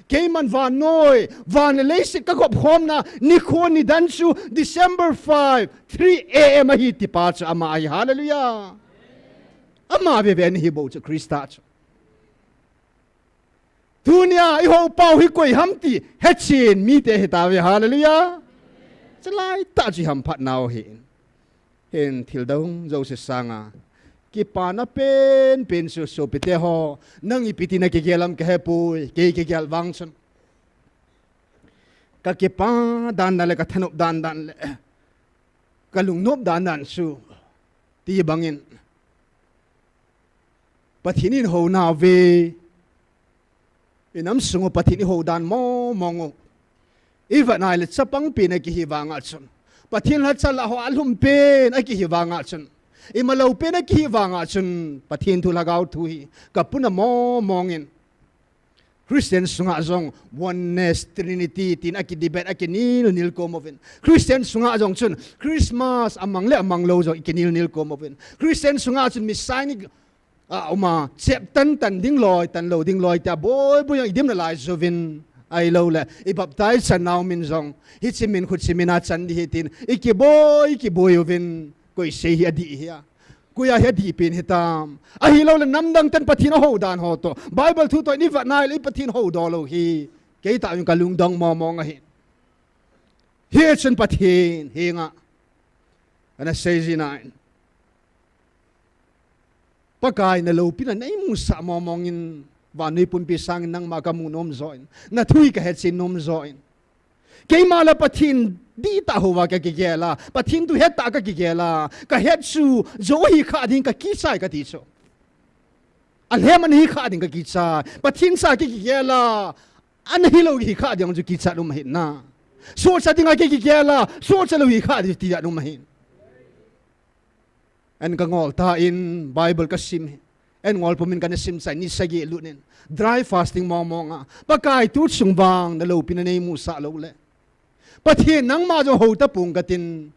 Keiman van noi van leisi ka gop khomna nikho ni dansu December 5 3 a.m. hi ti pa cha ama ai hallelujah ama be ben hi bo cha Krista Dunia iho pau hi koi hamti hechin mi te hitawe hallelujah Chalai ta chi ham phat naw hen thil dong zo se sanga ki pa na pen so pete ho nang ipiti na ki gelam ke hepui ke gel wangson ka ki pa dan na le ka thanup dan le ka lung nop dan su ti bangin pathinin ho na ve inam sungo pathini ho dan mo mongo Iva na ilit sa pangpin ay kihibanga chun. Patin hat sa laho alumpin ay kihibanga chun. Imalaw pin ay kihibanga chun. Patin tulagaw tuhi. Kapuna mo mongin. Christians nga zong oneness, Trinity, tin akidibet akinil komovin. Christians nga zong chun. Christmas amang lo zong ikinil komovin. Christians nga chun misainig uma chep tan ding loy tan lo ding loy ta boy yang idim na lai zovin. Ai lâu là i baptize san nào min zong hit simin khut simina chan di hitin ikiboy ovin koi se hi adi hiya kuya hi adi pin hitam a hi lo la namdang tan pathina ho dan ho to bible thu to ni va nai le pathin ho do lo hi ke ta yung kalung dong mo nga hi hi chen pathin hi nga ana se nine pakai na lo pin na imu sa mo mongin Vanui pun pisang nang makamunom zoin. Natui ka hetsin nom zoin. Kay mala pathin di ta huwa ka kigela. Pathin tu het ta ka kigela. Ka hetsu zo hi ka ading ka kisay ka tiso. Alheman hi ka ading ka kisay. Pathin sa kigela. Anahilo hi ka ading jo kisay lumahin na. So sa ding ka kigela. So sa lo hi ka ading tiyak lumahin. And kangol ta in Bible kasim. En ngol pumin ka na simsay ni sagi lunin. Dry fasting mo nga. Pagkay tu sungbang na lo pinanay mo sa lo le. Pati nang majo ho tapong katin.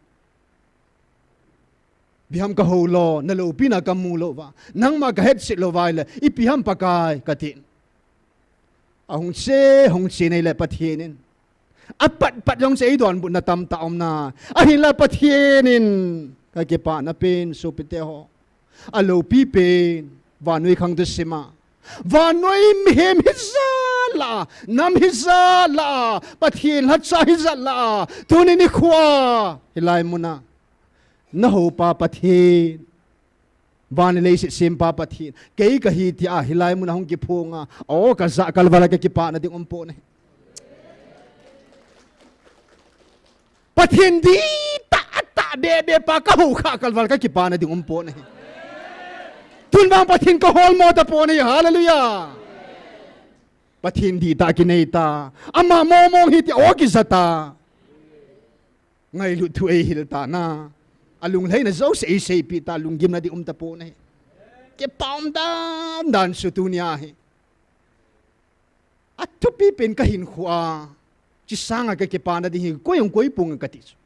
Biham ka ho lo na lo pinakamulo ba. Nang magahet si lo vile ipiham pagkay katin. Ahong se na ila patinin. At pat yung sa idon bu na tamtaom na. Ahila patinin. Kagipa na pin supiteho. Alo pipin. Vanui kang desima. Vanui mihem hizala. Nam hizala. Pathin hatsa hizala. Tuni ni kwa. Hilay mo na. Naho pa pathin. Vanilay sim pa pathin. Kay kahiti hilay mo na hong kipunga. O kaza kalwala kipa na ding umpo na. Pathin di ta bebe pa kahuka kalwala kipa na ding umpo na. Tunbang pathin ko hol mo tapo niya. Hallelujah. Pathin di ta kinita. Ama momong hiti o kisata. Ngay lutu ay hilta na. Alunglay na zaw sa ASAP ta. Lunggim na di tapo na. Kipaum dan sutu niya. At tupipin kahin kuwa. Chisanga kakipana di koyong pong katis.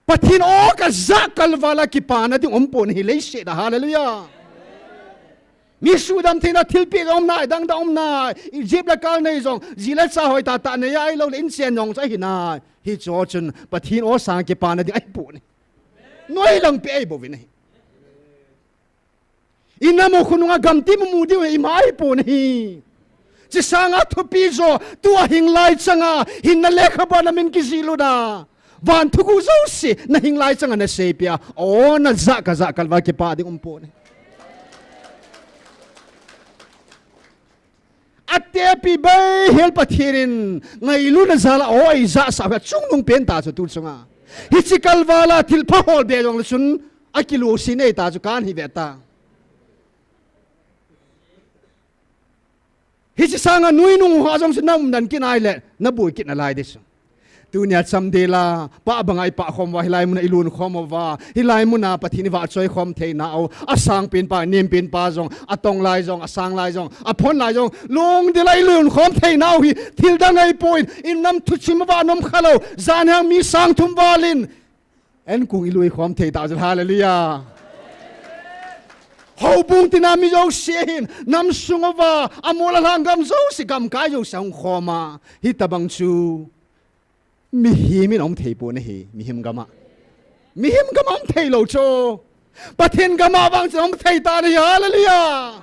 Pathin o kazakal vala kipana di umpon hilay siya. Hallelujah. Misudam tina tilpi na dang na ijib lakal na izong zilat sa hoy tata na ya ilaw insyan yung sa hina hichochun pathin o sang kipana di ay po ni. Noy lang pi ay bovin ni. Ina mo kuno nga gamti mo mudi we imay po ni. Sisanga to piso tuwa hinglay nga hinaleka ba namin kisilo na. Van tugu si na hinglay sa nga na sepia o na zakal va kipa di umpo ni. At tepi bay hel pathirin ngailu na zala o ay za sa chungnung penta sa tulso nga. Hitsikal vala tilpa hol beyong sun akilu sine ta su kan hiveta. Hitsisanga nui nung hazong sinam dan kinaile nabuy kinalay deso. tu nia cham de la pa bangai pa khom wa hilai mun ilun khom wa hilai mun na pathini wa choi khom the na au asang pin pa nim pin pa jong atong lai jong asang lai jong aphon lai jong long de lai lun khom the na hi thil dangai point in nam thu chim wa nom khalo zan hang mi sang thum walin en kung ilui khom the ta hallelujah hậu bung tin ami dâu xin nam sungova amola langgam dâu si gam kai dâu sang khoma hi tabang chu mi hi mi om thei po ne hi mi him gama om thei lo cho pathen gama bang om thei ta ni hallelujah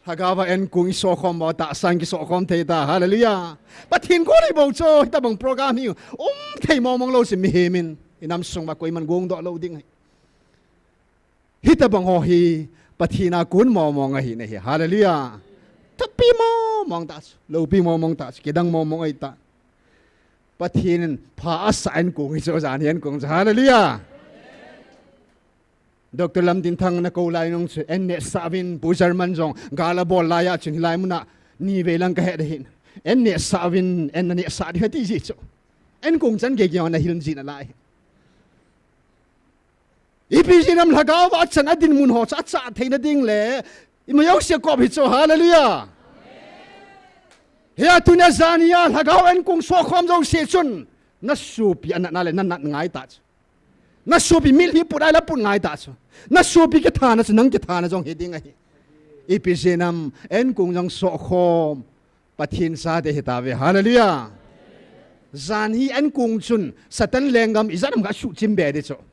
hagawa en kung so khom ba ta sang ki so khom thei ta hallelujah pathen ko ni bo cho hi tabang program hi thei mong lo si mi hi min inam sung ba koi man gong do lo ding hita bang ho hi pathina kun mo mong hi ne hi hallelujah tapi mo mong ta lo pi mo mong ta kedang mo mong ai ta pathin pha asan kung hi so jan hian kung hallelujah Dr. Lam Din Thang na ko lai nong chu en ne savin bu German jong gala bol la ya chin lai muna ni ve lang ka he de hin en ne savin en ne sa di ti ji chu en kung chan ge gyo na hiln ji na lai Ipisinam lagaw at san adin mun ho at sa atay na ding le imayaw siya ko bitso hallelujah hiya tu na zaniya lagaw en kung so khom zo se chun na supi anak nale na ngai ta na supi mil hi pudai la pun ngai ta na supi ke thana nang ke thana jong heding ai ipisinam en kung jong so khom pathin sa de hitawe hallelujah zan hi en kung chun satan lengam izanam ga su chimbe de cho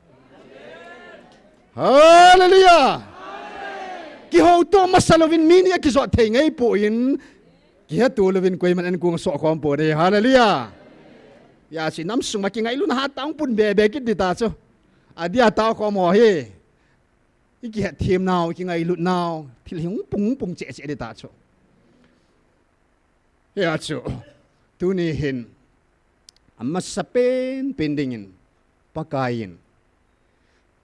hallelujah ki ho to masalovin mini ki zo thei ngai po in ki ha tu lovin koi man an kung so khom po de hallelujah ya si nam sung ma ki ngai lun ha tang pun be be ki ta cho adia ta khom ho he ki ha thiam naw ki ngai lut naw thil hung pung che che de ta cho ya cho tu ni hin amma sapen pendingin pakain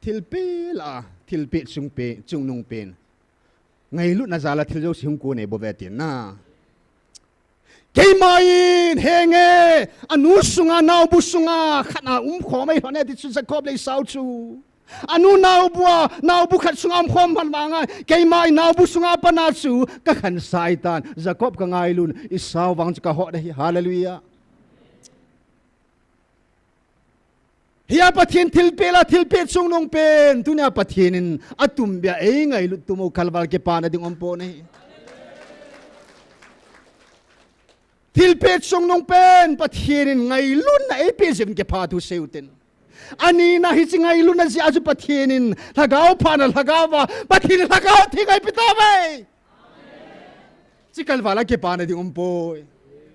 thil pe chung pe chung nung pen ngai lu na zala thil jo sing ko ne bo vetin na ke mai henge anu sunga nau bu sunga khana kho mai hone ti chu jacob le sau chu anu nau bu khat sunga khom man manga ke mai nau bu sunga pana chu ka khan saitan jacob ka ngai lun isau wang ka ho de hallelujah hiya pathin thil pe chung nong pen tunya pathinin atum bia e ngai lu tumo khalwal ke pana ding om po ne thil pe chung nong pen pathinin ngai lun na e pe jim ke pha tu seuten ani na hi chingai lun na si aju pathinin lagaw phana lagawa pathin lagaw thingai pitawe chikal wala ke pana ding om po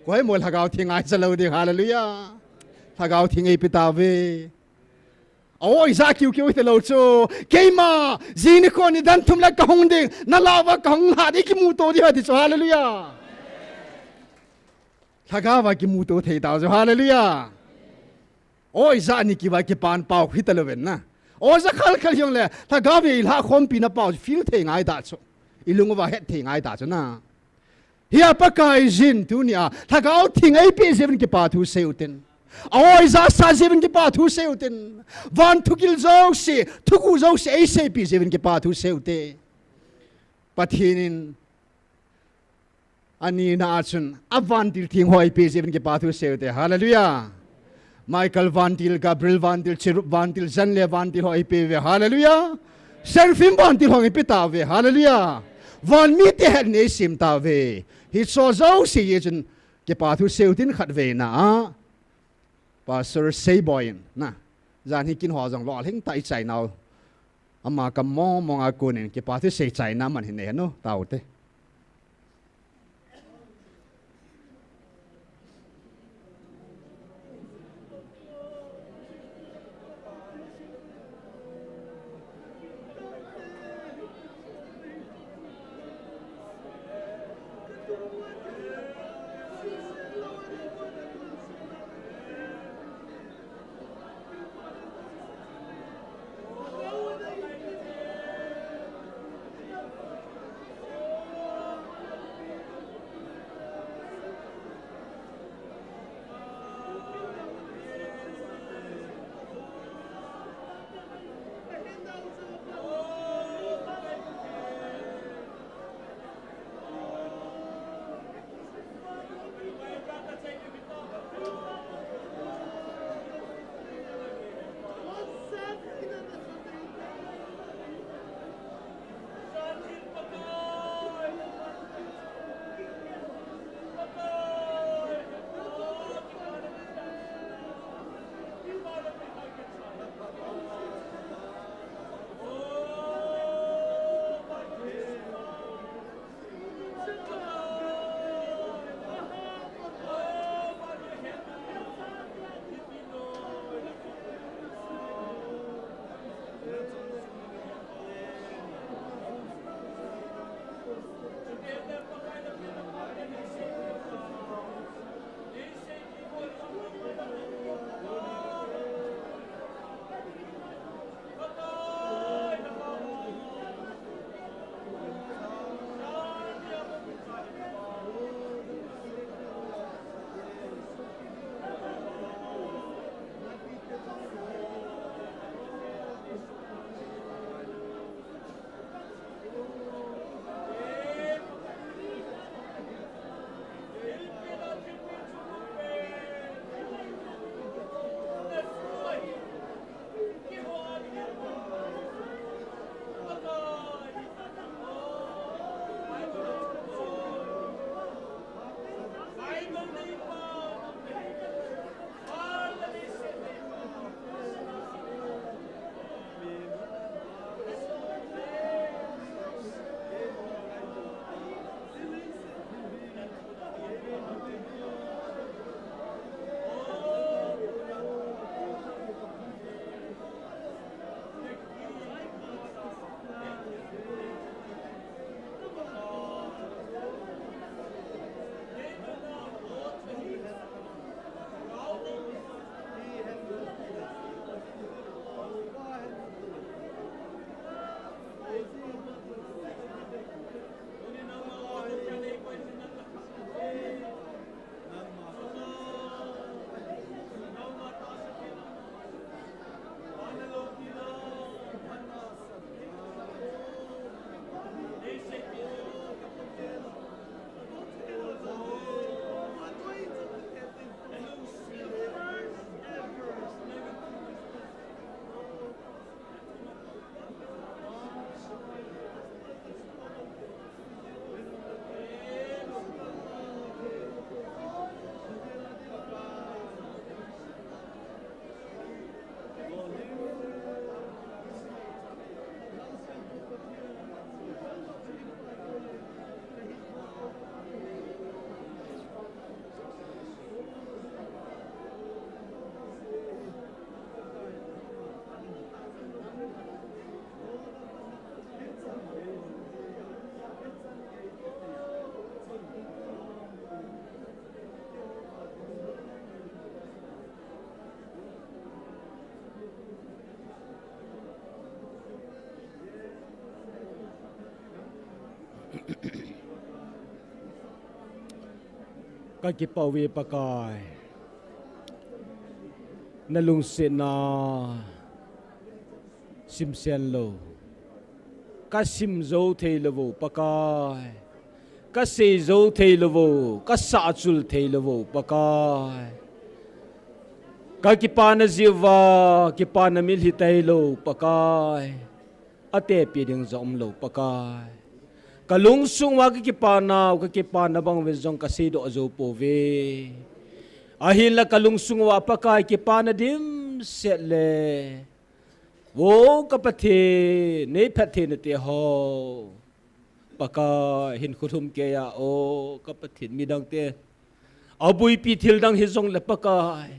koi mo lagaw thingai chalo ding hallelujah lagaw thingai pitawe ôi ra kêu thì lâu cho cái mà gì nữa con đi đan thum lại kahong đi na lava kahong hạ đi cái mù tô đi thì cho hallelujah thaga va cái mù tô thấy tao cho hallelujah ôi ra ni cái cái pan pau hít lâu bên na ôi ra khal yung le thaga về ha khom pin pau feel thấy ngay ta cho ilung va het thấy ngay ta cho na hiya pa kai jin tu nia thaga thing ai pe seven cái pa thu seutin ôi ra sa seven cái pa thu seutin van thukil zo se thuku zo se ai se pi seven cái pa thu seute pathinin ani na chun avantil thing hoi pi seven cái pa thu seute hallelujah Michael vantil Gabriel vantil Cherup vantil Zanle vantil hoi pi ve hallelujah Seraphim vantil hoi pi ta ve hallelujah van mi te het ne sim ta ve hi so zo se ye chun cái pa thu seutin khat ve na Pastor Sayboyin na zan hi kin ho jong lo hing tai chai naw ama kam mo mong a kunin ki pa thi sei chai na man hin ne no tau te ka ki pawi pakai nalung sena sim sen lo ka sim zo thei lo pakai ka se zo thei lo ka sa chul thei lo pakai ka ki pa na ziwa ki pa na mil hi thei lo pakai ate pi ding zom lo pakai kalung sung wa ki pa na bang ve zong ka se do zo po ve ahin la kalung sung wa pakai ki pa na dim set le wo ka pathe nei pathe ne te ho pakai hin khuthum ke ya o ka pathin mi dang te abui pi thil dang hi zong le pakai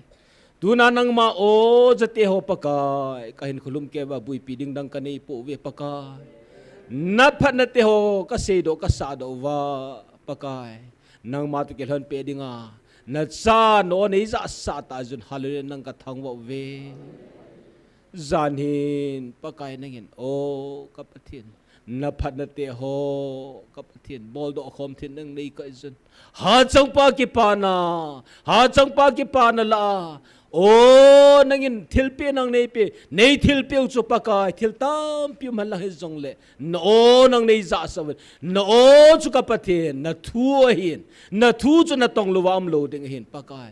tuna nang ma o jate ho pakai ka hin khulum ke ba bui pi ding dang ka nei po ve pakai na phat na te ho ka se do ka sa do wa pakai nang ma tu ke hon pe dinga na sa no nei za sa ta jun halule nang ka thang wa ve zan hin pakai nangin o ka pathin na phat na te ho ka pathin bol do khom thin nang nei ka jun ha chang pa ki pa na la o nangin thilpe nang nei thilpe chu pakai thil tam pi man la he zong le no nang nei za sa no chu ka pathin na thu hin na thu chu na tong lu wam lo ding hin pakai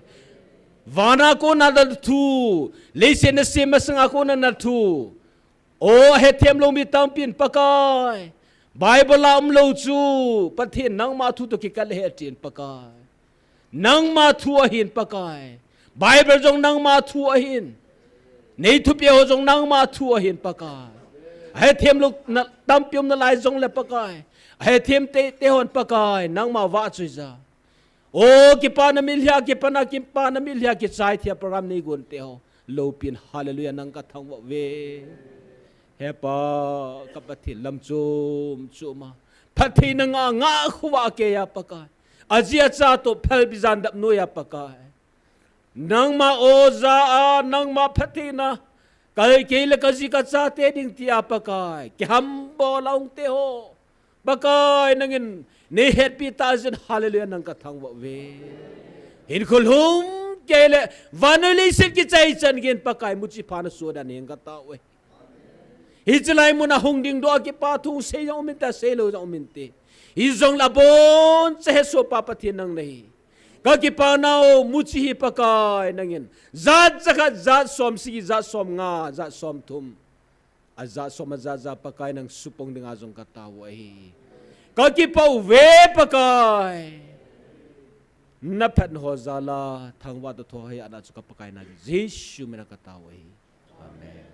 vana ko na da thu le se na se masanga ko na thu o he them lo mi tam pin pakai bible am lo chu pathin nang ma thu to ki kal he tin pakai nang ma thu hin pakai Bible jong nang ma thu ahin nei thu pe ho jong nang ma thu ahin pakai he them lu na tam pyom na lai jong le pakai he them te hon pakai nang ma wa chui za o ki pa na mil hya ki chai thia program nei gun te ho lo pin hallelujah nang ka thang wa ve he pa ka pathi lam chuma pathi na nga khuwa ke ya pakai azia cha to phel bizan dap no ya pakai nang ma oza nang ma phatina kai ke le ka ji ka cha te ding ti apakai ke ham bo long te ho pakai nangin ne het pi ta jin hallelujah nang ka thang wa ve hin khul hum ke le vanuli sit ki chai chan gen pakai mu chi phana so da neng ka ta we hi chlai mu na hung ding do ki pa thu se yong min ta se lo yong min te hi zong la bon che so pa pathin nang nei ka ki pa nao muchi hi pakai nangin zat zakat zat som si zat som nga zat som thum a zat som za pakai nang supong ding azong katawai ka ki pa ve pakai na phat ho zala thangwa to tho hai ana chu ka pakai na Jesu mena katawai amen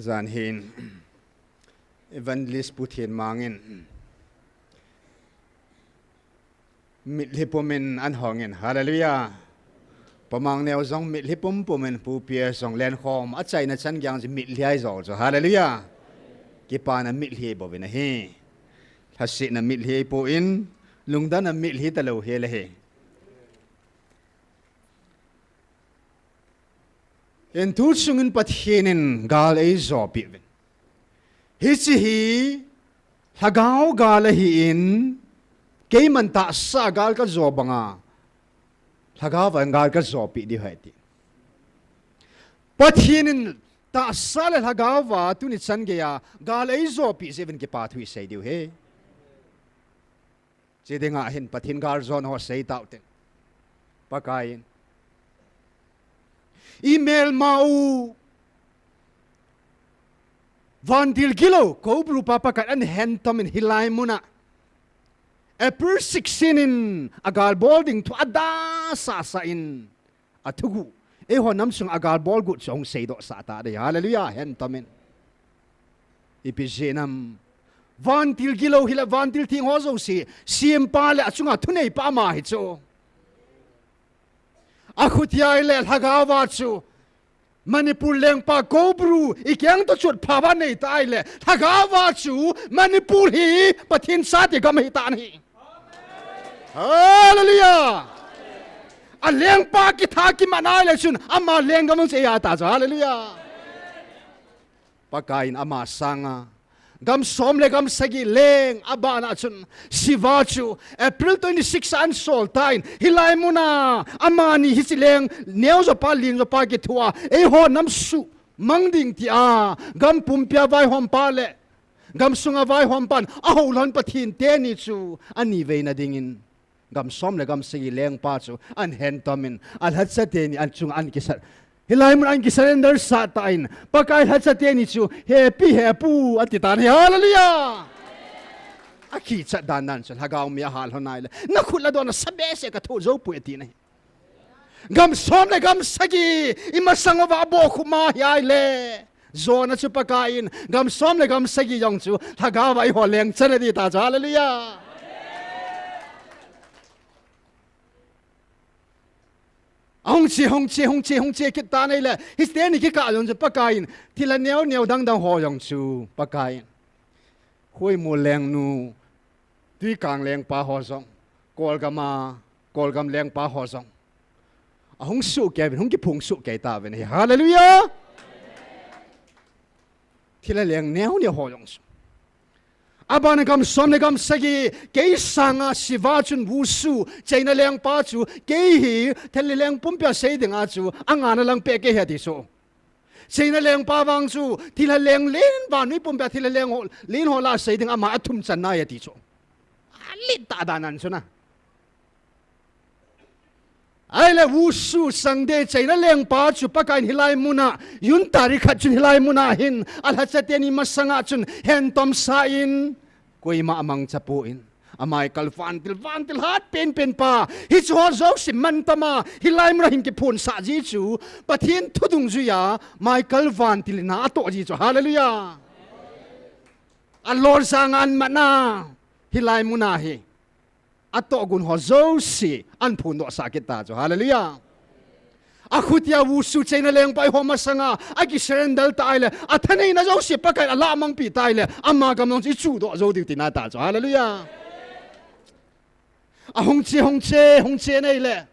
Zan hin evangelist Puthin mangin mit hipomen an hongin hallelujah pamang neo zong mit hipum pomen pu pia zong len khom a chai na chan gyang ji mit liai zo zo hallelujah ki pa na mit hi bo na he thasi na mit hi po in lungdan na mit hi ta lo he le he en tu sungin pathinin gal ei zo pi ven hi chi hi hagao gal hi in ke man ta sa gal ka zo banga hagao van gal ka zo pi di hai ti pathinin ta sa le hagao wa tu ni chan ge ya gal ei zo pi seven ke pa thui sei diu he che de nga hin pathin gal zon ho sei tau ten pakain email mau vantil kilo ko bru papa kan an hen tom in hilai muna April 16 in agal bolding to ada sa in atugu e ho nam sung agal bol gut song sei do sa ta de hallelujah hen tomen ipijenam vantil kilo hila vantil thing ho zo si sim pa le achunga thunei pa ma hi cho akhutia ile hagawa chu Manipur leng pa kobru ikyang to chut phaba nei tai le hagawa chu Manipur hi pathin sa te gam hi tan hi hallelujah a leng pa ki tha ki manai le chun ama leng gam se ya ta hallelujah pakain ama sanga gam som le gam sagi leng abana chun siva chu April 26 an sol tain hilai muna amani hisileng neo zo pa ling zo pa ki thua e ho nam su mangding ti a gam pumpia vai hom pa le gam sunga vai hom pan a ho lon pathin te ni chu ani ve na dingin gam som le gam sagi leng pa chu an hen tomin al hat sa te ni an chung an ki sar hilai mun an ki surrender sa tain pakai hat sa te ni chu happy happy atitan hallelujah aki cha danan chal hagaw mi hal honai le na khula do na sabe se ka tho zo pu eti nei gam som le gam sagi imasang wa bo khuma yai le zona chu pakain gam som le gam sagi yong chu hagaw ai ho leng chana di ta hallelujah hong chi kita nei le histeni ki ka lon chu pakain thila neo dang ho yong chu pakain khoi mo leng nu tui kang leng pa ho song kol gam leng pa ho song hong su ke hong ki phung su ke ta ven hallelujah thila leng neo ho yong su abana gam som le gam sagi ke sanga siva chun wusu chaina leng pa chu ke hi thel leng pumpya sei dinga chu angana lang pe ke he ti so chaina leng pa wang chu thila leng len ba nui pumpya thila leng ho lin ho la sei dinga ma athum chan na ya ti so ali ta danan chuna ai le wusu sangde chaina leng pa chu pakain hilai muna yun tarikh chun hilai muna hin al hachateni masanga chun hen tom sa in koi ma amang chapu in amai kalfantil hat pen pa hi chu zo siman tama hilai muna hin ki phun sa ji chu pathin thudung ju ya mai kalfantil na to ji chu hallelujah alor sangan mana hilai muna hi ato gun ho zo si an phun do sakit ta jo hallelujah akhutia wusu chaina leng pai homa sanga aki serendal taile athanei na zo si pakai ala mang pi taile amma gam nong chi chu do zo di tina ta jo hallelujah hong che nei le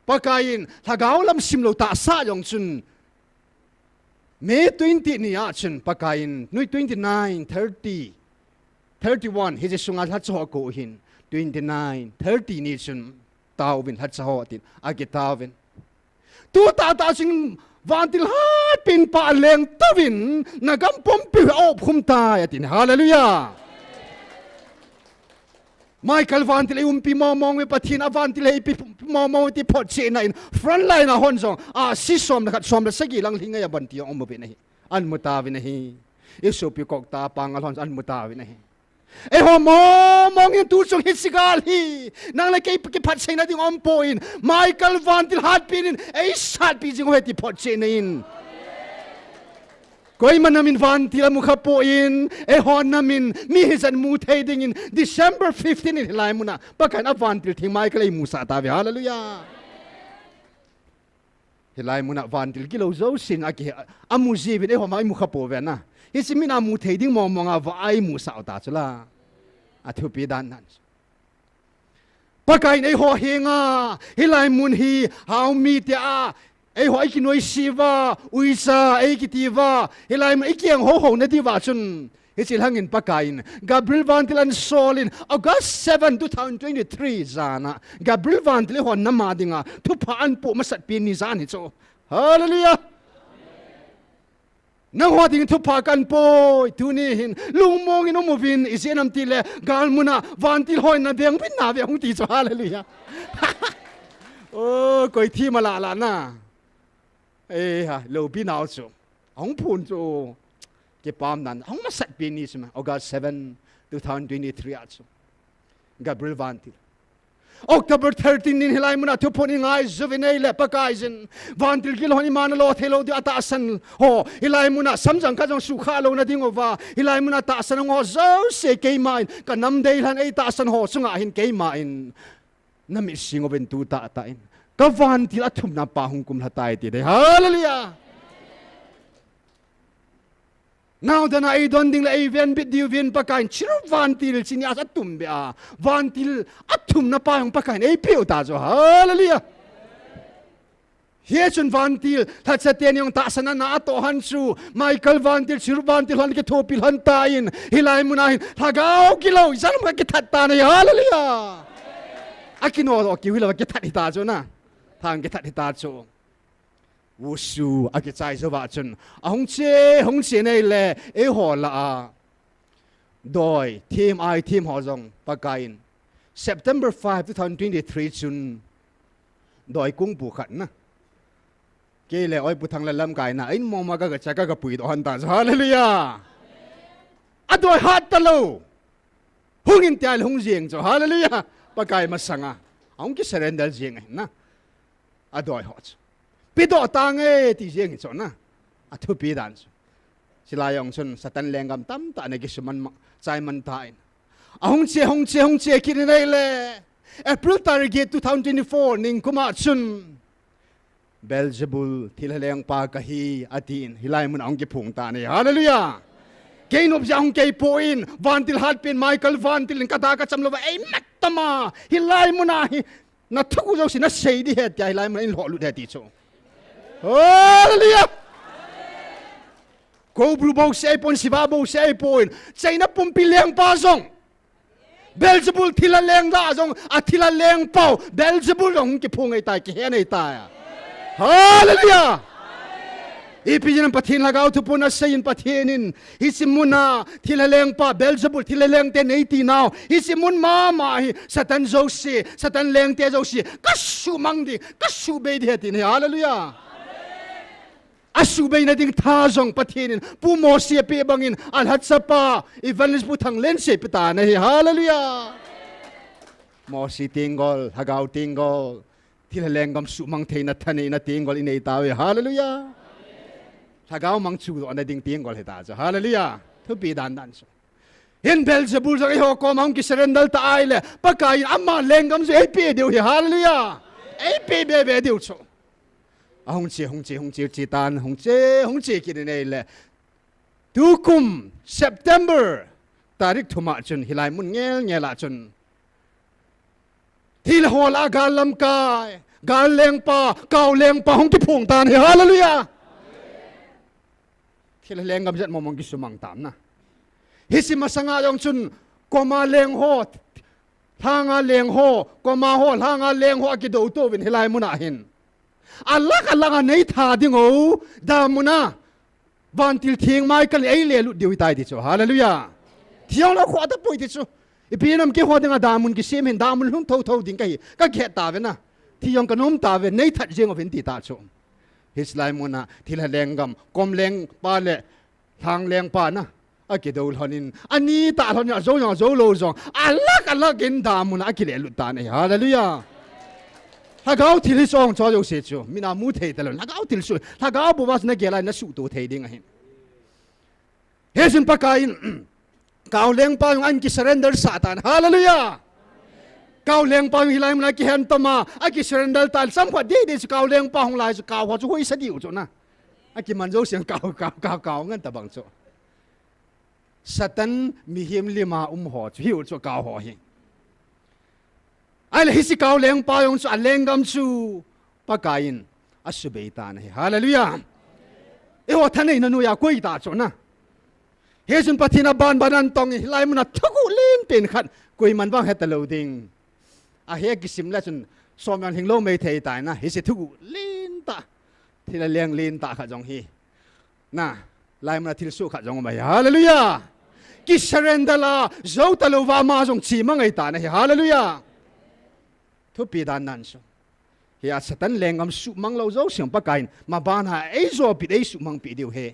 pakain thagaw lam simlo ta sa yong chun May 20 ni a chun pakain nui 29 30 31 hi je sunga hat cho ko hin 29 30 ni chun tawin hat cho tin agi tawin tu ta sing vantil hat pin pa leng tawin nagam pompi op khum ta ya tin hallelujah Michael vantil umpi momong we pathin avantil ei pi momong ti phot che na in front line a hon jong a sisom na khat som la sagi lang linga ya ban ti ong mo be nahi an mutawi nahi isu pi kok ta pangal hon an mutawi nahi e ho momong in tu chung hisigal hi nang la ke phat sei na ding om point Michael vantil hat pin in ei sat pi jing he ti phot che na in koi manamin van tila mukha po in e hon namin mi hisan mu thei ding in December 15 in hilai muna pakan avan til thing mai kalai musa ta ve hallelujah hilai muna van til kilo zo sin aki amu jibin e ho mai mukha po ve na hisimina mu thei ding mo monga va ai musa ta chula athu pi dan nan pakai nei ho hinga hilai mun hi how mi tia ei ho ki noi siva uisa ei ki tiva helai ma ikiang ho na diwa chun hisil hangin pakain Gabriel vantilan solin August 7 2023 zana Gabriel vantil ho nama dinga thu pha an pu masat pin ni zan hi cho hallelujah nang ho ding thu pha kan po tu ni hin lungmong in omovin isenam tile gal muna vantil hoi na beng pin na be hung ti cho hallelujah oh koi thi mala la na ha lo bi nao chu hong phun chu ke pam nan hong ma sat bi ni sma August 7 2023 chu Gabriel vantil October 13 in hilai muna thu phun ngai juvenile le pakaizin vantil gil honi man lo thelo di ata san ho hilai muna samjang ka jong su kha lo na ding ova hilai muna ta san ngo zo se ke mai ka nam dei lan ei ta san ho sunga hin ke mai nami singo ben tu ta ta in ka vantil athum na pa hung kum hatai ti de hallelujah now then I don't think la even bit diu vin pakain chiru vantil chinya atum be a vantil athum na pa hung pakain ei piu ta jo hallelujah Here chun vantil that sa ten yung ta sana na ato hansu Michael vantil sir vantil han ke thopil han tain hilai munahin hagaw kilaw isan ka kitat ta na hallelujah akino do ki hila kitat ita cho na thang kitat ita cho wusu akichai so wa chun hong che nei le e ho la a doi team ho jong pakain September 5 2023 chun doi kung bu khat na ke le oi pu thang la lam kai na in mo ma ga cha ga pui do han ta hallelujah adoi hat ta lo hung in tial hung jing cho hallelujah pakai ma sanga ong ki surrender jing na adoi hot pi do tang e ti jing cho na athu pi dan sila yong chun satan lengam tam ta ne ki suman chai man tain hong che ki nei le April target 2024 ning kuma chun Belzebul thilaleng pa kahi atin hilai mun ong ki phung ta ne hallelujah kein ob jang ke poin vantil hat pin Michael vantil kata ka chamlo ei matama hilai mun a na thu jo sin na sei di het ya hilai mun in lo lu de ti cho hallelujah ko bru bo sei pon siba bo sei pon sei na pum pileng pa song Belzebul thilaleng da song a thilaleng pau Belzebul ong ki phung ei tai ki he nei ta hallelujah ipijin pathin lagaw tu puna sayin pathinin hisimuna thilaleng pa Belzebul thilaleng te nei ti naw hisimun ma hi satan josi satan leng te josi kasu mangdi kasu be de tin hallelujah asu be na ding tha jong pathinin pu mo se pe bangin alhat sapa evangelist pu thang len se pita na hallelujah mo si tingol hagaw tingol thilaleng gam su mang theina thani na tingol inei tawe hallelujah hagaw mang chu do na ding tingol heta cha hallelujah thupi dan so hin Belzebul sa ho ko mang ki serendal ta aile pakai amma lengam se ei pe deu hallelujah ei pe be deu cho hong che chitan hong che ki nei le tukum September tarik thuma chun hilai mun ngela chun thil hola galam kai gal leng pa kaw leng pa hong ki phung tan hallelujah thil leng gam jat momong ki sumang tam na hisima sanga yong chun koma leng ho thanga leng ho koma ho thanga leng ho ki do to win hilai mun a hin Allah nei tha ding o damuna vantil thing Michael ei le lu diu tai di cho hallelujah thiang la khwa ta poi di cho ipinam ke hodinga damun ki sem hin damun lung tho ding kai ka khe ta ve na thiang kanom ta ve nei that jeng of in ti ta cho his lai mona thila lengam kom leng pa le thang leng pa na aki dol honin ani ta hon ya zo lo zo Allah gen damun aki le lu ta nei hallelujah hagaw thil song cho jo se chu mina mu thei ta lo hagaw thil su hagaw bu was na gelai na su to thei ding a hin hesin pakain kaw leng pa yung an ki surrender satan hallelujah kaw leng pa yung hilai mun ki hen tama aki surrender tal sam kwa de kaw leng pa hong lai chu kaw ho chu hoi sa diu chu na aki man jo siang kaw ngan ta bang chu satan mi him lima ho chu hiu chu kaw ho hi ai hisi kaw leng pa yung chu alengam chu pakain asubeitan hi hallelujah e ho thanei na nu ya koi ta chu na hesun pathina ban tong lai mun thuku lim pen khat koi man wang het lo ding a he kisim la chun somyan hinglo mei thei tai na hisi thuku lin ta thila leng lin ta kha jong hi na lai mun thil su kha jong mai hallelujah ki surrender la zo ta lo wa ma jong chi mangai ta na hi hallelujah thu pi dan nan so hi a satan lengam su mang lo zo siang pa kain ma ban ha ei zo pi ei su mang pi diu he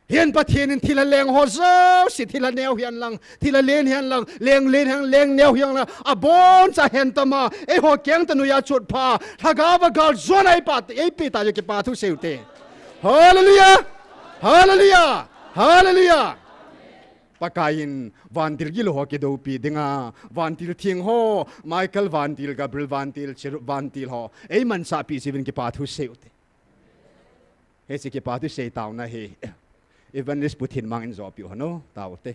hian pathian thila leng ho zo si thila neu hian lang thila len hian lang leng neu hian lang a bon cha hen tama e ho kyang tanu ya chut pha thaga ba gal zon ai pat ei pi ta ke pa thu seute hallelujah hallelujah hallelujah pakain vantil gilo ho ke do pi dinga vantil thing ho Michael vantil Gabriel vantil Cheru vantil ho ei man sa pi sivin ke pa thu seute he si ke pa thu sei taw na he evangelist puthin mang in zo pi hono tawte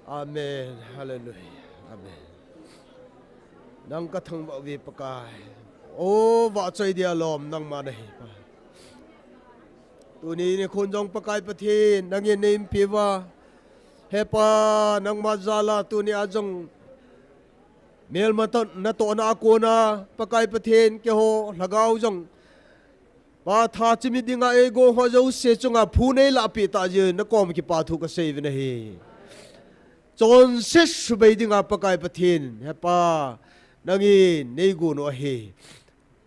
Amen. Hallelujah. Amen. Nang kathang ba vi pakai. Oh, wa choi dia lom nang ma nei pa. Tu ni khun jong pakai pathin nang ye nim piwa. Hepa nang mazala tu ni ajong mel maton na to na ko na pakai pathin ke ho lagau jong. Pa tha chimi dinga ego ho jo se chunga phu nei la pi ta je na kom ki pa thu ka sei vi nei. Chon se subai dinga pakai pathin hepa nangi nei gu no he.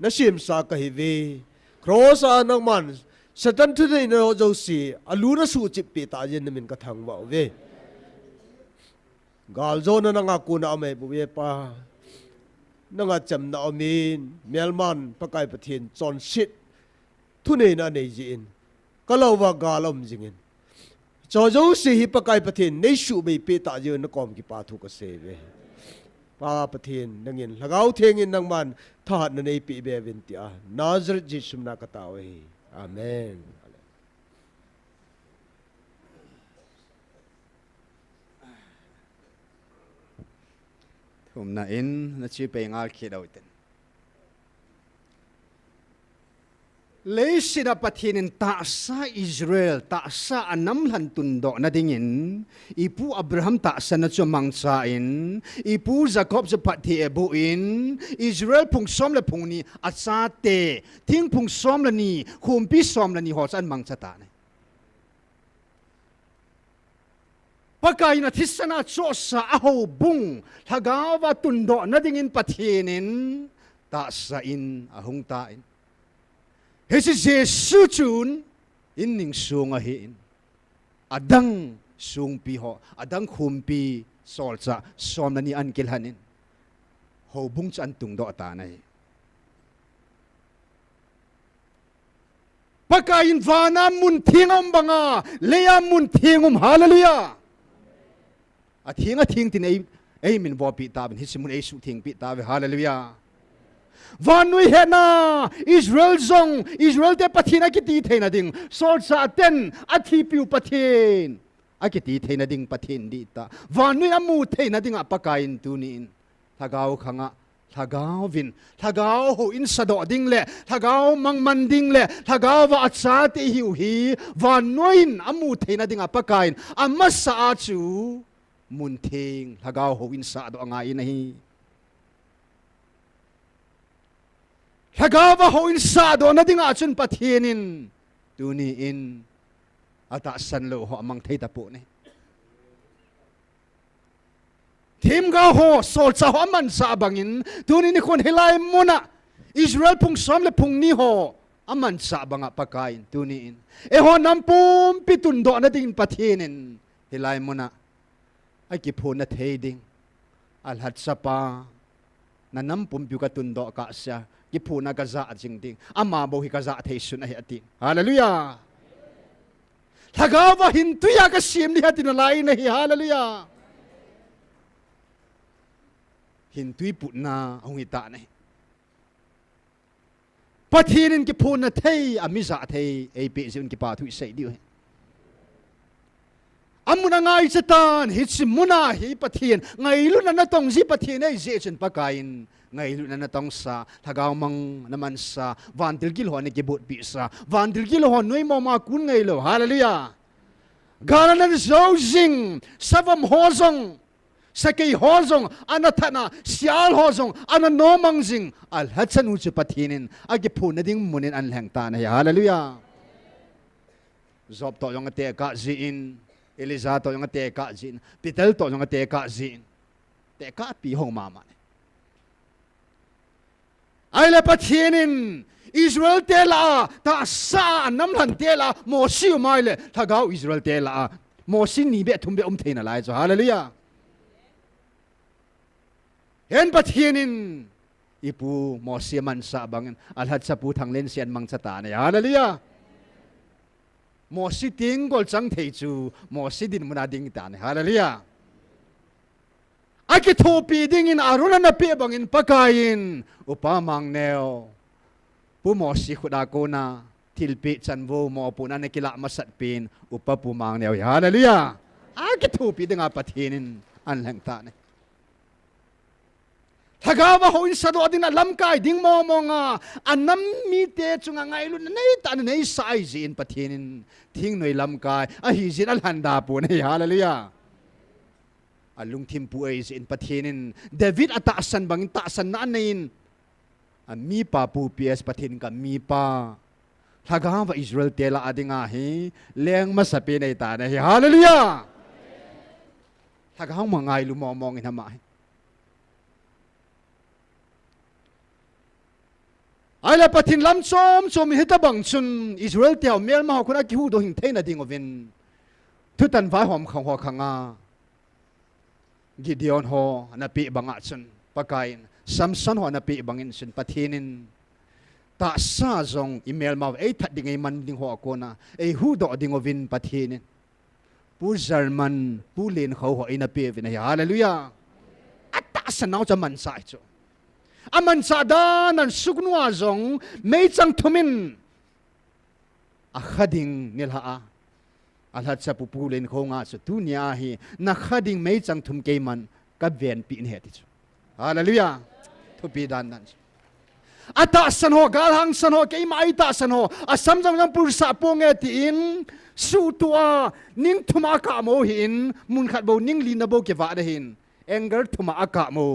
Na sim sa ka hi ve. Cross a nang man satan thu nei no jo si alu na su chip pi ta je na min ka thang wa ve. Gal zo na nga ku na me bu ve pa. Nanga cham na amin melman pakai pathin chon sit thu nei na nei jin. Kalawa galom jingin. Cho jo si hi pakai pathin nei su be pe ta je na kom ki pa thu ka se ve. Pa pathin nangin lagau thengin nang man tha na nei pi be vin tia. Nazareth Jesus na ka ta we. Amen. Hôm nay in na chi pe ngal khi đâu ten. Lấy sida pathin ta sa Israel ta sa anam lan tundo na dingin ipu Abraham ta sa na chu mangsa in ipu Jacob sa pathi ebu in Israel phung som la phung ni asa te thing phung som la ni khum pi som la ni ho san mangsa ta ne pakai na thisana cho sa aho bung thagawa tundo na dingin pathinin ta sa in ahung ta in Hesi Jesu chun in ning sunga hin adang SONGPI ho adang khumpi solcha som nani an kilhanin ho bung chan tung do ta nai pakain vana mun thingam banga leya mun thingum hallelujah a thinga thing tin ei min bo pi ta bin hisimun ei su thing pi ta ve hallelujah Vanui hena Israel zong Israel te pathina ki ti theina ding sol sa ten athi piu pathin akiti theina ding pathin di ta vanui amu theina ding apakain tunin thagau khanga thagau vin thagau ho in sado ding le thagau mangman ding le thagau wa acha te hiu hi vanuin amu theina ding apakain amasa chu mun thing thagau ho in sa do anga in hi Hagawa ho in sa do na dinga chun pathinin tuni in ata san lo ho amang thei ta po ne thim ga ho sol cha ho man sa bangin tuni ni khon helai mona Israel phung som le phung ni ho aman sa banga pakain tuni in e ho nampum pitun do na ding pathinin helai mona ai ki phon na thei ding al hat sapa na nampum pi ka tun do ka sya Gipuna gaza jing ding ama bo hi gaza thei sun hi atin hallelujah thagawa hintuya ka sim ni hatin lai na hi hallelujah hintui putna hongita ne pathinin ki phuna thei amiza thei ei pe jun ki pa thu sei diu amuna ngai chatan hitsimuna hi pathin ngai lu na tong ji pathin ei je chen pakain ngai lu na tong sa thagau mang naman sa vantil gil ho ne ke bot pi sa vantil gil ho noi mo ma kun ngai lo hallelujah garanan zojing savam hozong sakei hozong anathana sial hozong ananomang jing al hachanu chu pathinin age phun ding munin an leng ta na hallelujah job to yong te ka ji in Eliza to yong te ka jin Pitel to yong te ka jin te ka pi hong ma ma ai le pathinin Israel te la ta sa nam han te la mo si mai le thagau Israel te la mo si ni be thum be theina lai cho hallelujah hen pathinin ipu mo si man sa bangin alhat sa pu thang len sian mang chata ne hallelujah mo si ting gol chang thei chu mo si din muna ding ta ne hallelujah aki thopi ding in aruna na pe bangin pakain upamang neo pu mo si khuda ko na tilpi chanwo mo puna ne kila masat pin upa pumang neo hallelujah cái thu pi dinga pathianin an lang ta ne thagawa hoin sado ding na lam kai ding mo nga anam mi te chunga ngai lu nei ta nei sai zin pathianin thing noi lam kai a hi zin al handa pu nei hallelujah alung thim pu ai zin pathianin David ata san bangin ta san na nein mi pa pu ps pathin ka mi pa thagawa Israel tela adinga hi leng ma sapi nei ta nei hallelujah thagawa mangai lu mo in hama ai là pathin lam som hita bang chun Israel tiao mel ma kuna ki hu do hing theina ding ovin thu tan vai hom khang ho khanga Gideon ho na pi banga chun pakain Samson ho na pi bangin chun pathinin ta sa zong email ma ei that ding ei man ding ho ko na ei hu do ding ovin pathinin pu German pu len kho ho ina pi vin hallelujah ata sanau cha man sai chu aman sada nan suknua zong mei chang thumin a khading nilha a alhat cha pu len khonga chu tu nia hi na khading mei chang thum ke man ka ven pi ne ti chu hallelujah thu pi dan nan ata san ho gal hang san ho ke mai ta san ho asam jang jang pur sa po nge ti in su tua ning thuma ka mo hin mun khat bo ning lin na bo ke va da hin anger thuma aka mo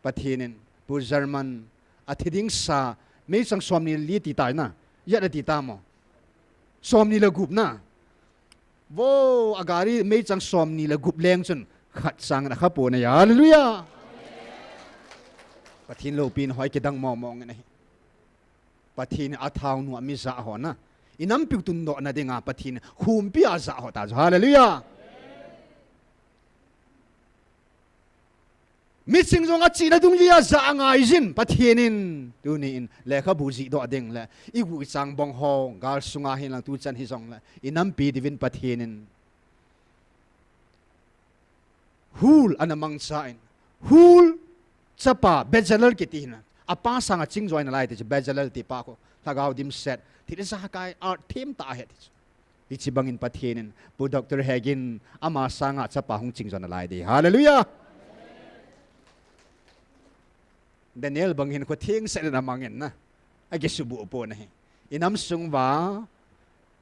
pathinin pu German athiding sa mei sang som ni li ti tai na ya da ti ta mo som ni la gup na wo agari mei sang som ni la gup leng chun khat sang na khapo na hallelujah pathin lo pin hoi ke dang mo mong nei pathin athau nu ami za ho na inam pi tun do na dinga pathin khum pi a za ho ta hallelujah missing zong achi na dung lia za ngai jin pathienin tunin lekha buji do ding le igu chang bong ho gal sunga hin lang tu chan hi zong le inam pi divin pathienin hul anamang sain hul chapa bejalal kitina apa sanga ching join lai te bejalal ti pa ko thagau dim set ti sa kai art theme ta het ichi bangin pathienin pu Dr. Hagin ama sanga chapa hung ching join lai de hallelujah Daniel bangin ko thing sa na mangin na agi subu po na inam sung wa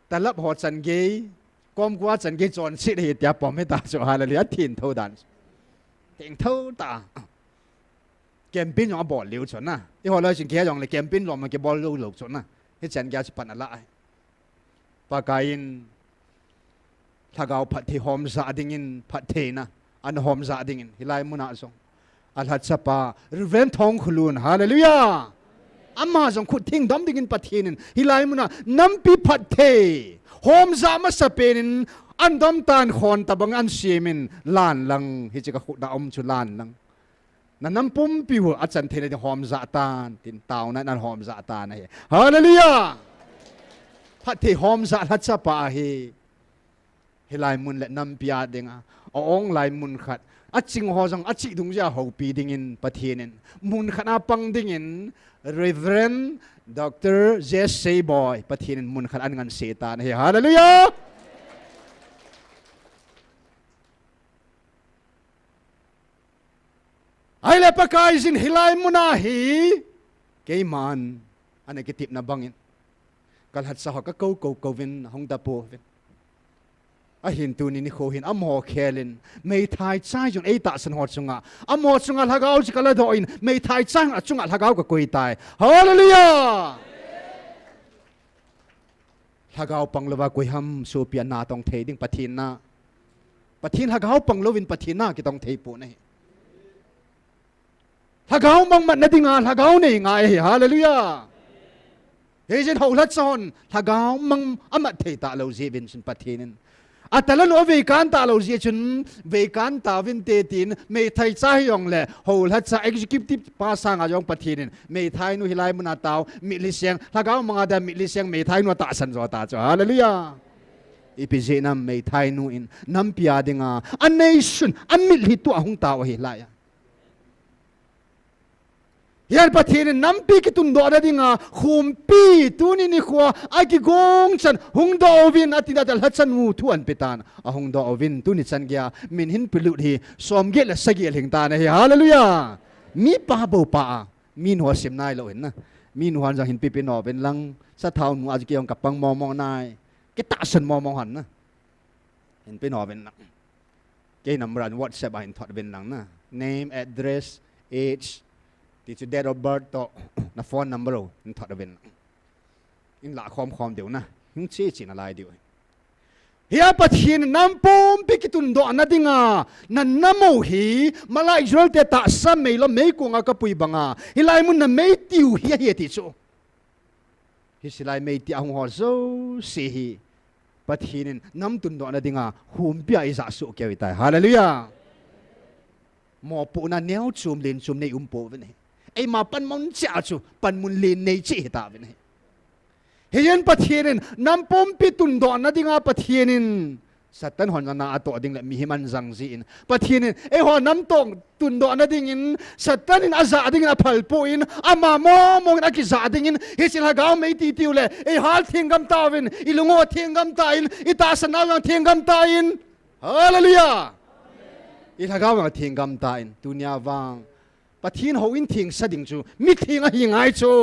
talap ho chan ge kom kwa chan ge chon sit he tia pom he ta so hallelujah thin tho dan ting tho ta campaign yong bol liu chon na i ho lo chin ke yong le campaign lo ma ke bol lo lo chon na he chan ga pan ala pa kain thagau phat thi hom za dingin phat the na an hom za dingin hilai muna song alhat sapa reverend thong khulun hallelujah amma jong khut thing dam dingin pathinin hilai muna nampi phathe hom za ma sapenin andam tan khon tabang an siemin lan lang hi chika khut da om chu lan lang na nampum piu achan thene de hom za tan tin taw na nan hom za tan hi hallelujah phathe hom za alhat sapa hi hilai mun le nampia denga ong lai mun khat aching ho jong achi dung ja ho pi ding in pathinin mun khana pang ding in Reverend Dr. Jesse Boy pathinin mun khan an ngan setan he hallelujah ai le pakai jin hilai muna hi ke man ane ke tip na bangin kal hat sa ho ka ko vin hong da po vin a hin tu ni kho hin amo khelin mei thai chai jong ei ta san ho chunga amo chunga lagau chi kala do in mei thai chang a chunga lagau ka koi tai hallelujah lagau panglawa koi ham so pia na tong thei ding pathin na pathin lagau panglovin pathin na ki tong thei pu nei lagau mang mat na dinga lagau nei ngai hallelujah he jin ho lat son lagau mang amat thei ta lo jevin sin pathinin atalan o vekan ta lo ji chun vekan ta vin te tin me thai cha yong le hol ha cha executive pa sang a yong pathinin me thai nu hilai muna taw mi li siang lagaw mga da mi li siang me thai nu ta san zo ta cho hallelujah ipijinam me thai nu in nampia dinga a nation a mi li tu ahung taw hi la ya hian pathian nampi ki tun do na dinga khumpi tuni ni khwa aki gong chan hung do ovin atina dal hachan mu thuan petan a hung do ovin tuni chan gya min hin pilut hi som ge la sagi hing ta na hi hallelujah mi pa bo pa min ho sim nai lo hin na min huan jang hin pi pe no ben lang sa thau nu a ki ong kapang mo mo nai ke ta san mo mo han na hin pe no ben na ke number an whatsapp a hin thot ben lang na name address ageที่จะได้รบต่อนะโฟนนัมเบอร์นี่ถอดเป็นอินละความเดียวนะหิ้งเชี่ยจีนอะไรเดียวเฮียปัจเจียนน้ำปมพิกิตุนโดอันนั้นดิงานั่นน้ำมูฮีมาลายอิสราเอลเตตาสัมเมลไม่กงอากปุยบังอาฮิลายมุนน่ะไม่ติวเฮียติโซฮิสิลายไม่ติวหัวโซเสียปัจเจียนน้ำตุนโดอันนั้นดิงาหุ่มเปียอิสระสุเกี่ยวตายฮาเลลูยาหมอปูน่ะเนี้ยจุ่มเลนจุ่มในปูเป็นไงไอ้มาปันมุนจ้าจูปันมุนเลนในเจตาเป็นไงเฮียนปะเทียนน้ำปมปิตุนดอนนะดิงาปะเทียนสัตตันหอนนาอัตโตดิ่งละมีหิมันจังซีนปะเทียนไอ้หอน้ำตงตุนดอนนะดิ่งสัตตันอาซาดิ่งละพัลปูอินอามามอมองนักกิจาดิ่งเฮสิลฮากาวไม่ตีติวเลยไอ้ฮาลเทียงกำตาวินอิลุงโอเทียงกำตาอินอิตาสนาวังเทียงกำตาอินฮาเลลูยาอิลฮากาววังเทียงกำตาอินดุนยาวังปะทีนเขาอินทิ้งสดิ่งจูมิทิ้งอะหิงไอจู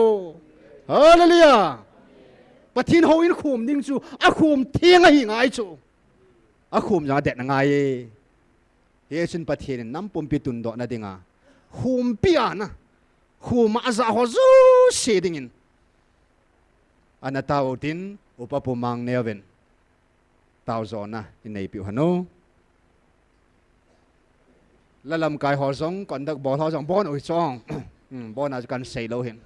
ฮาเลลูยาปะทีนเขาอินขุมดิ่งจูอะขุมทิ้งอะหิงไอจูอะขุมยังเด็ดนังไงเฮ้ยฉันปะทีนน้ำปมปิตุนดอกนั่นดิ่งอ่ะขุมปียนะขุมอาซาฮอซูเสดิ่งอันนั้นตาวตินอุปปุมังเนวินตาวโซนะที่ในปิวฮันโนแล้วลำกายหัวซองก่อนดักบอลหัวซองบอลอุ้ยซองบอลอาจจะกันเสียเราเห็น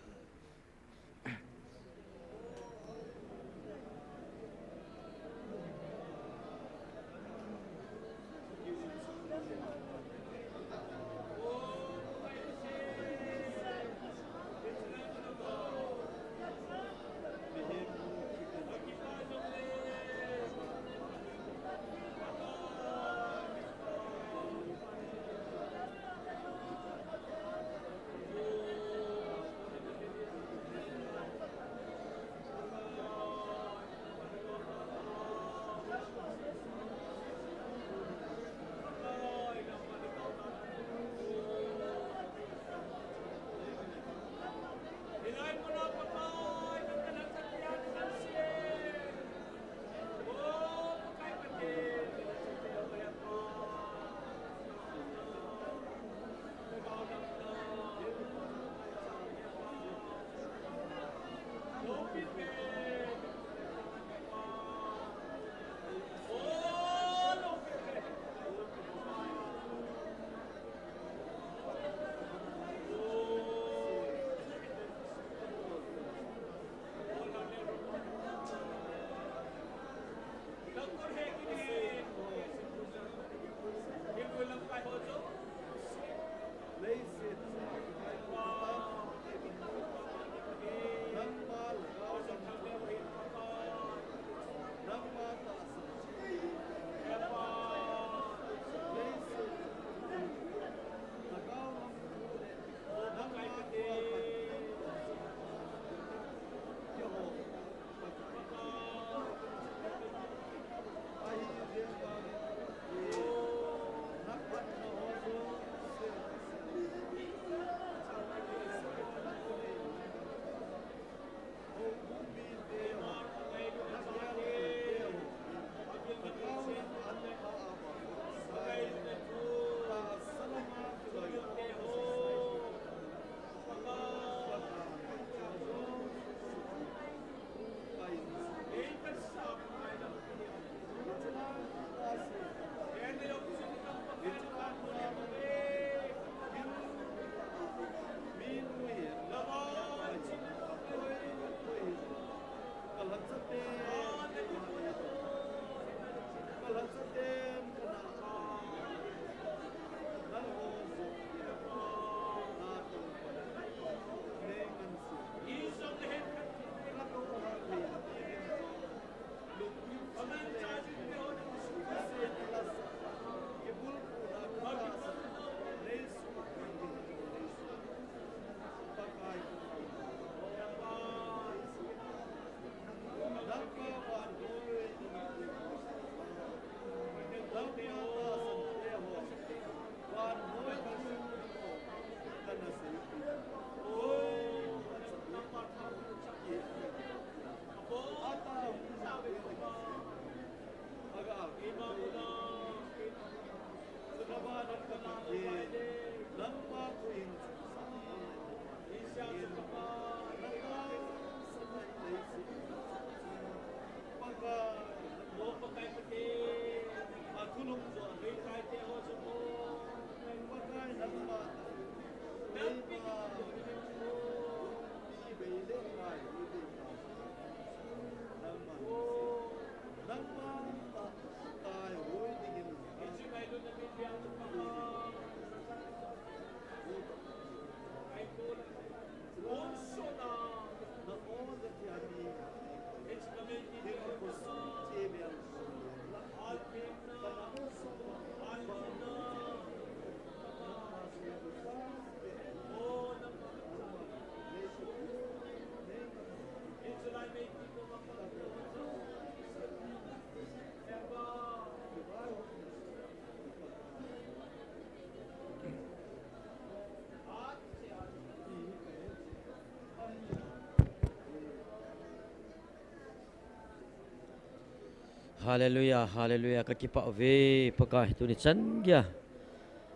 hallelujah, hallelujah. Kakipa ve pakai tu ni chan gya.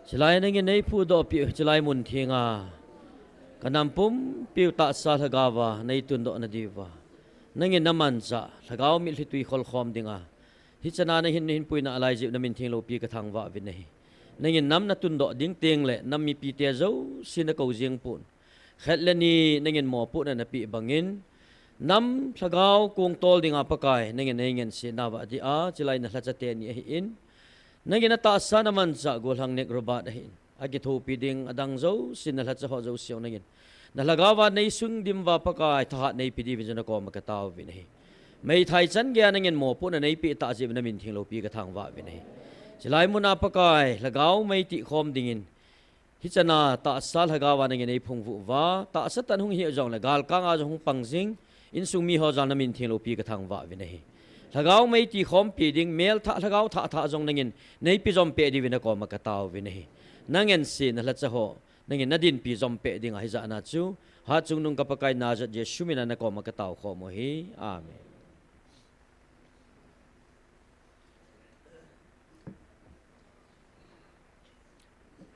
Cilai nangin nei pu do pi cilai mun thinga. Kanampum piu ta sa thagawa nei tun do na diwa. Nangin naman sa thagaw mi hlitui khol khom dinga. Hi chana na hin pui na alai jiu na min thing lo pi ka thangwa vin nei. Nangin nam na tun do ding teng le nam mi pi te zo sin na ko jing pun. Khat le ni nangin mo pu na pi bangin. Nam thagaw kung tol dinga pakai nangin si nawa di a cilai na hlachate ni in. Nangin na ta sa naman sa golhang nek robat hin. Agi thopi ding adang zo sin na hlacha ho zo siaw nangin. Nalagawa na isung dimwa pakai tahat na ipidi vin na ko makataw vin hi. May thai chan gya nangin mo pu na ipi ta jib na min thing lo pi ka thangwa vin hi. Cilai mo na pakai lagaw may tikhom dingin. Hichana ta sa lagawa nangin ay phungvu wa ta sa tan hung hi jong lagal ka nga jong pangsing in sung mi ho jang na min thing lo pi ka thangwa vin hi. Lagaw may tikhom pi ding mel tha lagaw tha jong nangin nei pi jom pe di vin na ko makataw vin hi. Nangin sin na latsa ho nangin nadin pi jom pe ding hi za na chu ha chung nung kapakai na ja je shumina na ko makataw kho mo hi. Amen.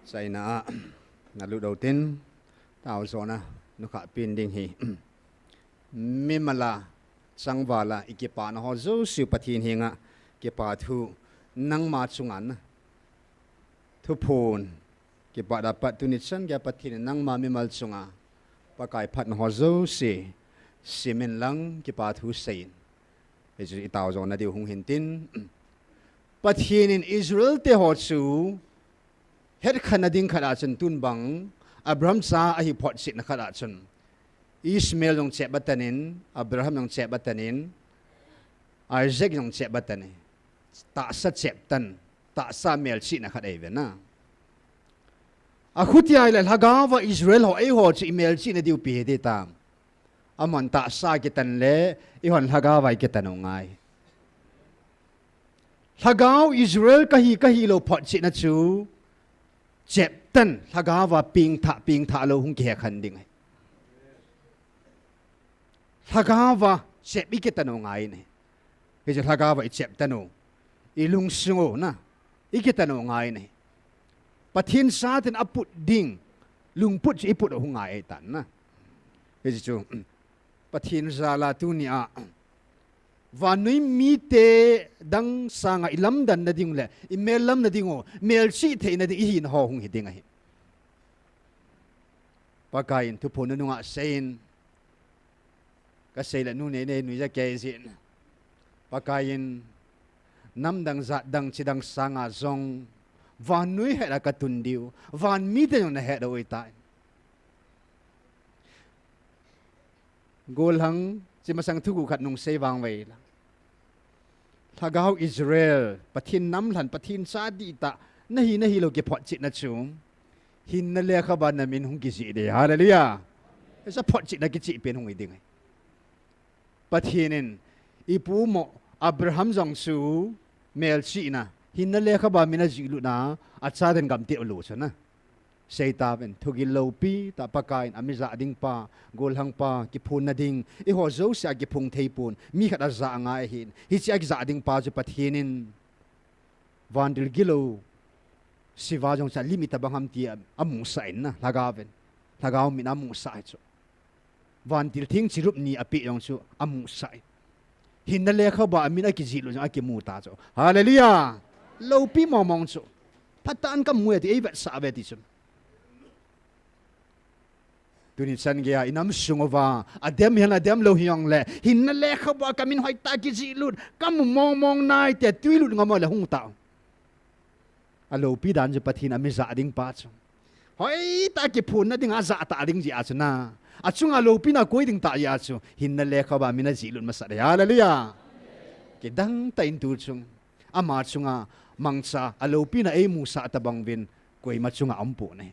Sai na lu đầu tiên tao zo na nó khá pin ding hi mi mala sangwala ikipa na ho zo siu pathin hinga kipa thu nang ma chungan thu phun kipa da pat tu ni chan ga pathin nang ma mi mal chunga pakai phat na ho zo si simen lang kipa thu sein eju itao zo na diu hung hin tin pathin in Israel te ho chu het khana ding khada chen tun bang Abraham sa ahi phot sit na khada chen Ismail nong che batanin Abraham nong che batanin Isaac nong che batani ta sa chep tan ta sa mel chi na khada even na a khutia ile hagawa Israel ho ai ho chi mel chi na diu pi de tam amon ta sa ki tan le I hon hagawa ki tanongai hagaw Israel kahi lo phot chi na chu chep tan lagawa ping tha lo hung ke khan ding lagawa chep I ke tano ngai ne ke je lagawa I chep tano I lung sungo na I ke tano ngai ne pathin sa ten aput ding lung put I put hung ngai tan na ke je chu pathin zala tu ni a vanui mi te dang sanga ilam dan na ding le I melam na dingo mel chi the na di hin ho hung hiding hi pakain tu pon nu nga sein ka sei la nu ne nu ja ke sin pakain nam dang za dang chi dang sanga zong vanui he la ka tun diu van mi te na he da oi tai gol hang chi masang thu ku khat nung sei wang wei la thagaw Israel pathin nam hlan pathin sa di ta nahi lo ke phot chit na chung hin na le kha ba na min hung ki si de hallelujah esa phot chit na ki chi pen hung I ding pathinin ipu mo Abraham jong su mel chi na hin na le kha ba min na ji lu na acha den gam te lu chana Seita ben thugil lo pi ta pakain amiza ding pa golhang pa ki phun na ding I ho zo sia ki phung thei pun mi khat za nga hin hi chi za ding pa ju pathinin vandil gilo siwa jong sa limit bangam ti amu sain na lagaven lagaw min amu sai chu vandil thing chi rup ni api yong chu amu sai hin na le kha ba min a ki ji lu jong a ki mu ta chu hallelujah lo pi mo mong chu patan ka mu ti e sa ve ti chu tuni san gya inam sungova adem hian lo hiang le hin na le khawa kamin hoi ta ki ji lut kam mong nai te tuilut ngama le hung ta alo pi dan je pathin ami za ding pa chu hoi ta ki phun na ding a za ta ding ji a chuna achunga lo pi na koi ding ta ya chu hin na le khawa mina ji lut ma sa ya hallelujah ke dang ta in tu chung ama chunga mangsa alo pi na e mu sa ta bang vin koi ma chunga ampu ne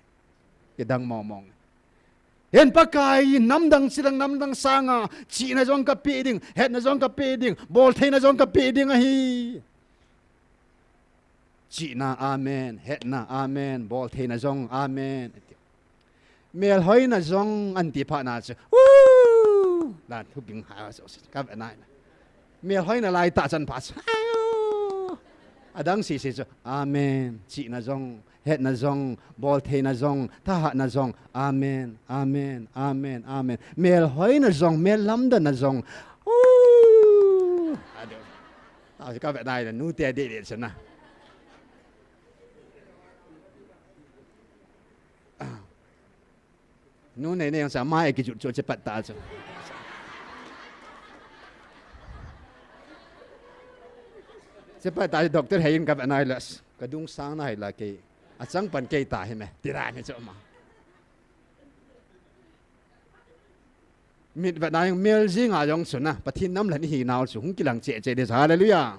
ke dang mong Hen pakai namdang silang namdang sanga chi na jong ka peding het na jong ka peding bol thei na jong ka peding a hi chi na amen het na amen bol thei na jong amen mel hoi na jong anti pha na chu dan thu bing ha so ka ba nai mel hoi na lai ta chan pha adang si cho amen chi na zong het na zong bol the na zong tha ha na zong amen amen amen amen mel hoi na zong mel lam da na zong các bạn này là nu tè địa điện na nu này này sao mai cái chuột chuột bắt ta chứ bắt ta doctor hay các bạn này là cái đúng sáng này là cái sáng ban cây ta hay mày tira này chỗ mà mít bạn này mel gì ngà giống xuân à bắt thiên năm lần hi nào xuống cái lăng trẻ trẻ để sao hallelujah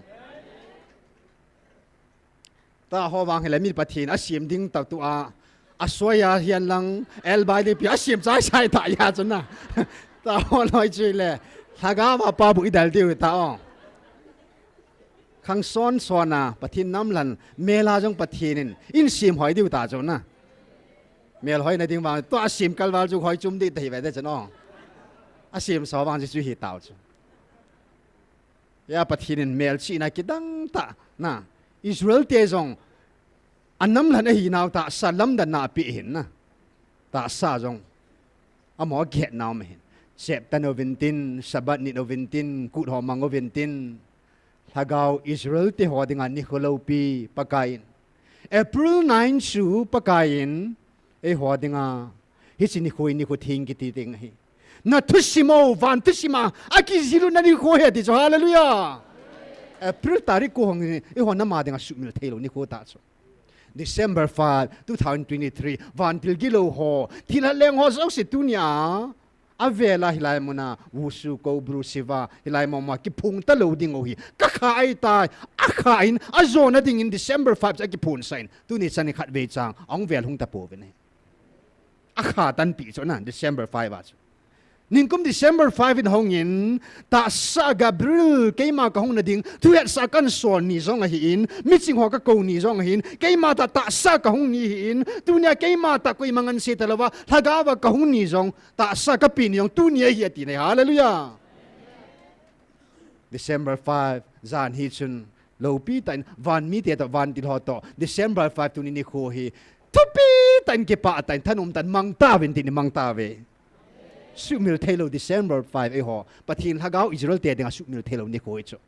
ta hoa vàng hay là mít bắt thiên à xiêm đinh tàu tu à xoay à hiền lăng el bài đi bia xiêm trái sai tại ya xuân à ta hoa nói chuyện là thà gà và ba bụi đại tiêu ta ông khang son son à bắt thiên năm lần mela giống bắt thiên in xiêm hỏi tiêu ta xuân à mel hỏi này tiếng vàng toa xiêm cal vào chú hỏi chung đi thì vậy đấy xuân ông à xiêm sáu vàng chỉ suy tao chứ ya bắt thiên mel chỉ này cái đăng ta na Israel te zong anam lan hi naw ta salam da na pi hin na ta sa zong amo get naw me sep tan oventin sabat ni oventin kut ho mang oventin thagao Israel te ho dinga ni kholo pi pakain April 9 chu pakain e ho dinga hi chini khoi ni ko thing ki ti ting hi na thusimo van thusima aki zilu na ni ko he ti hallelujah April tarik ko hong e ho na ma dinga sumil thelo ni ko ta so December 5, 2023 van tilgilo ho thila leng ho so situnia avela hilai mona wusu ko brusiva hilai mama ki phung ta lo ding hi ka khai ta a khain a zona ding in December 5 a ki phun sign tu ni chani khat ve chang ong vel hung ta po ve ne a kha tan pi so na December 5 a Ningkum December 5 in hongin ta sa Gabriel keima ka hong na ding tuet sa kan son ni zong a hin miching ho ka ko ni zong a hin keima ta sa ka hong ni hin tunia keima ta koi mangan se talawa thagawa ka hong ni zong ta sa ka pin yong tunia hi ati ne hallelujah December 5 zan hi chun lo pi tan van mi te ta van ti ho to December 5 tu ni kho hi tupi tan ke pa tan thanum tan mang ta ven ti ni mang ta ve sumil thelo December 5 ho pathin hagao Israel te dinga sumil thelo ni ko icho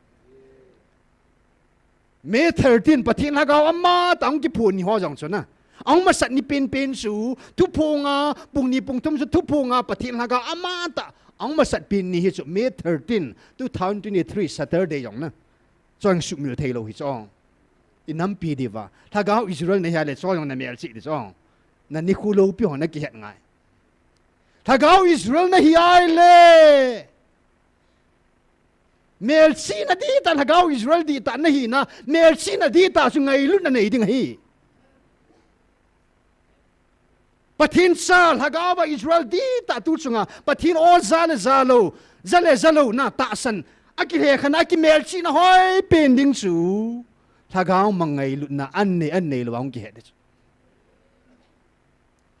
May 13 pathin hagao amma tang ki phun ni ho jong chona ang masat ni pen su tu ponga pung ni pung tum su tu ponga pathin hagao amma ta ang masat pin ni hi chu May 13 2023 Saturday jong na chong sumil thelo hi chong in Nampi diva hagao Israel ne ha le chong na mel chi di chong na ni khulo pi ho na ki het ngai Thagao Israel na hiyay le. Melsi na dita thagao Israel dita na hi na. Melsi na dita su ngayon na naiding hi. Pathin sal thagao ba Israel dita tu sunga. Pathin o zale zalo. Zale zalo na taasan. Akile kana aki melsi na hoy pending su. Thagao mangayon na anne lo ang kihet.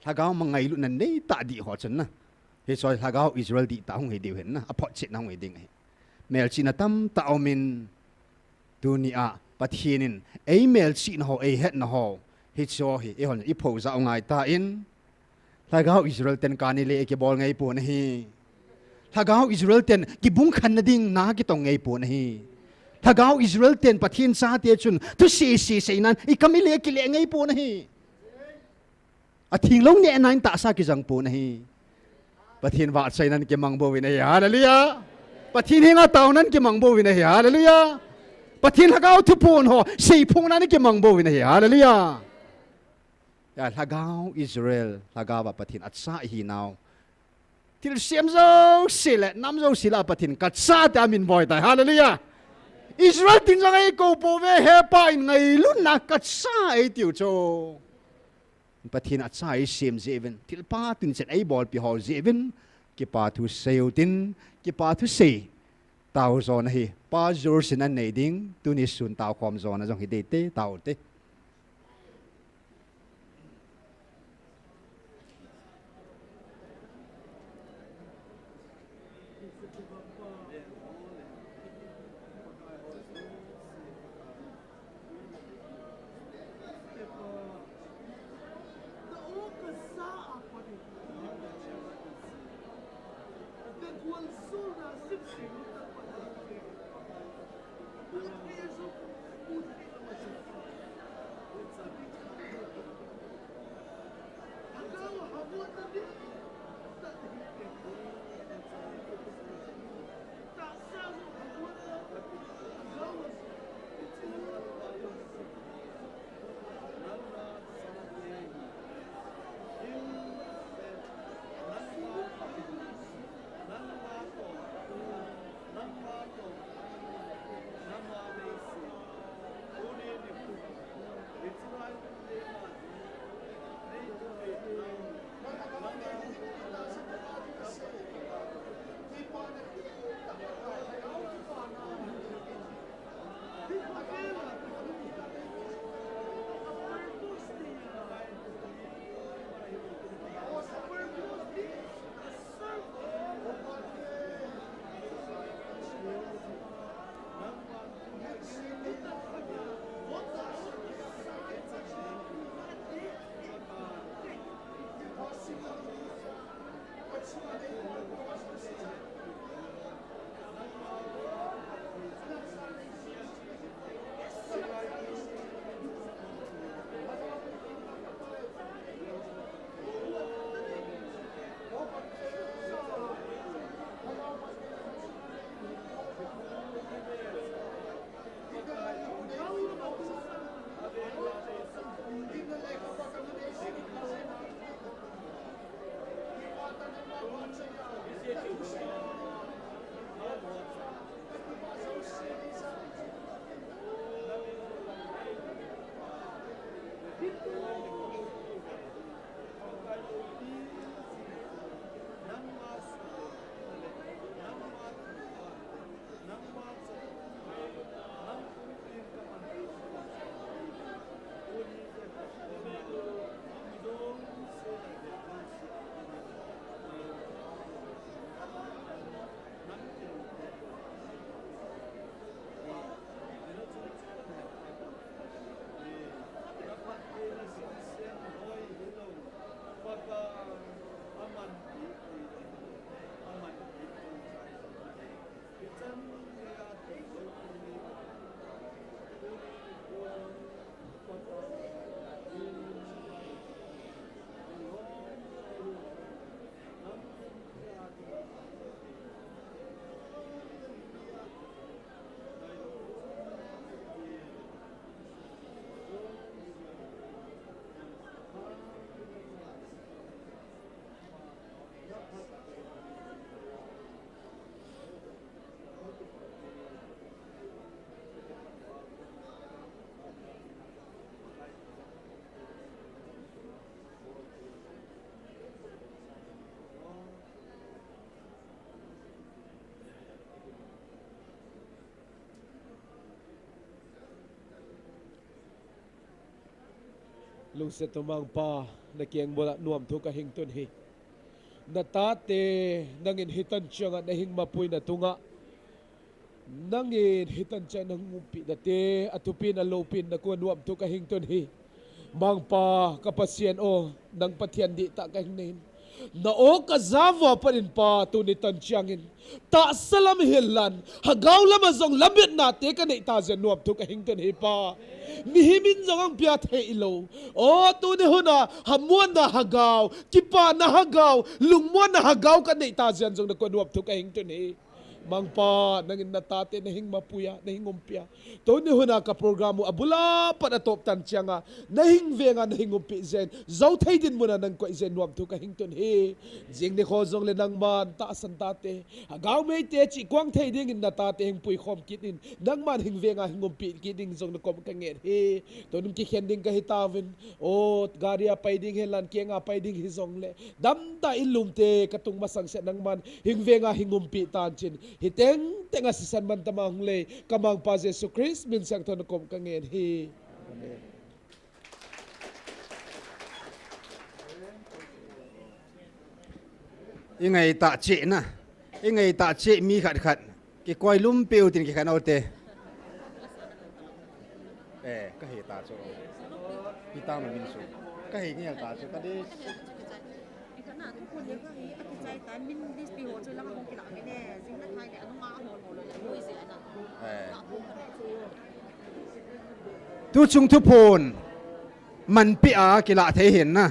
Thagao mangayon na nei ta di ho chen na he soi thagao Israel di ta hong he diu hen na apot chet na hong he ding he mel chi na tam ta omin dunia pathinin ei mel chi na ho ei het na ho he cho he e hon i pho za ngai ta in thagao Israel ten kani le ke bol ngai pu na hi thagao Israel ten ki bung khan na ding na ki tong ngai pu na hi thagao Israel ten pathin sa te chun tu si nan i kamile ki le ngai pu na hi a thing long ne nain ta sa ki jang pu na hi pathin wa sai nan ke mang bo wi na hi hallelujah pathin hinga taw nan ke mang bo wi na hi hallelujah pathin hagao thu pun ho sei phung nan ke mang bo wi na hi hallelujah ya hagao Israel hagawa pathin at sa hi now til siam zo sile nam zo sila pathin kat sa ta min boy ta hallelujah Israel tin jang ai ko po ve he pa in ngai lun na kat sa ai tiu cho pathin at sa sim zeven til pa tin set ai bol pi ho zeven ki pa thu seo tin ki pa thu se tao zon hi pa zur sin an nei ding tu ni sun tao khom zon jong hi de te tao te ลุงเสตมังปาในเกียงบละนวมทุกหิงตุนฮีนาตาเตนังอินฮิตันจังในหิงมาปุยนาตุงะนังอินฮิตันจังนังมุปินาเตอตุปินอโลปินนักวนวมทุกหิงตุนฮีมังปากับปัสเซียนโอนังปะเทียนดิตะกหิงนินna o ka zava parin pa tu ni tan chiangin ta salam hillan hagaw lama zong lambit na te ka nei ta zen nuam tu ka hingten hi pa mi himin zong ang pia the ilo o tu ni huna hamuan na hagaw kipa na hagaw lungmuan na hagaw ka nei ta zen zong na ko nuam tu ka hingten hi mangpa nangin natate na hing mapuya na hing umpia to ni huna ka programo abula pa na top tan chianga na hing venga na hing umpi zen zau thai din muna nang ko zen nuam tu ka hing ton he jing ni kho zong le nang man ta san tate agaw mei te chi kwang thai ding in natate hing pui khom kitin nang man hing venga hing umpi kiting zong na kom ka nget he to nim ki khending ka hitawin o garia pai ding helan kenga pai ding hi zong le dam ta ilum te katung masang se nang man hing venga hing umpi tan chin hiteng tenga sisan man tamang le kamang pa Jesu Christ min sang ton kom ka ngen hi amen ingai ta che na ingai ta che mi khat khat ki koi lum peu tin ki khan ote ka he ta cho ki ta ma min su ka he ngia ta cho ka de ikana tu pun dia ka hi aki chai tan min dis pi ho choi lang hong ki la me ne tu chung thu phun mình bị à cái lạ thấy hiện na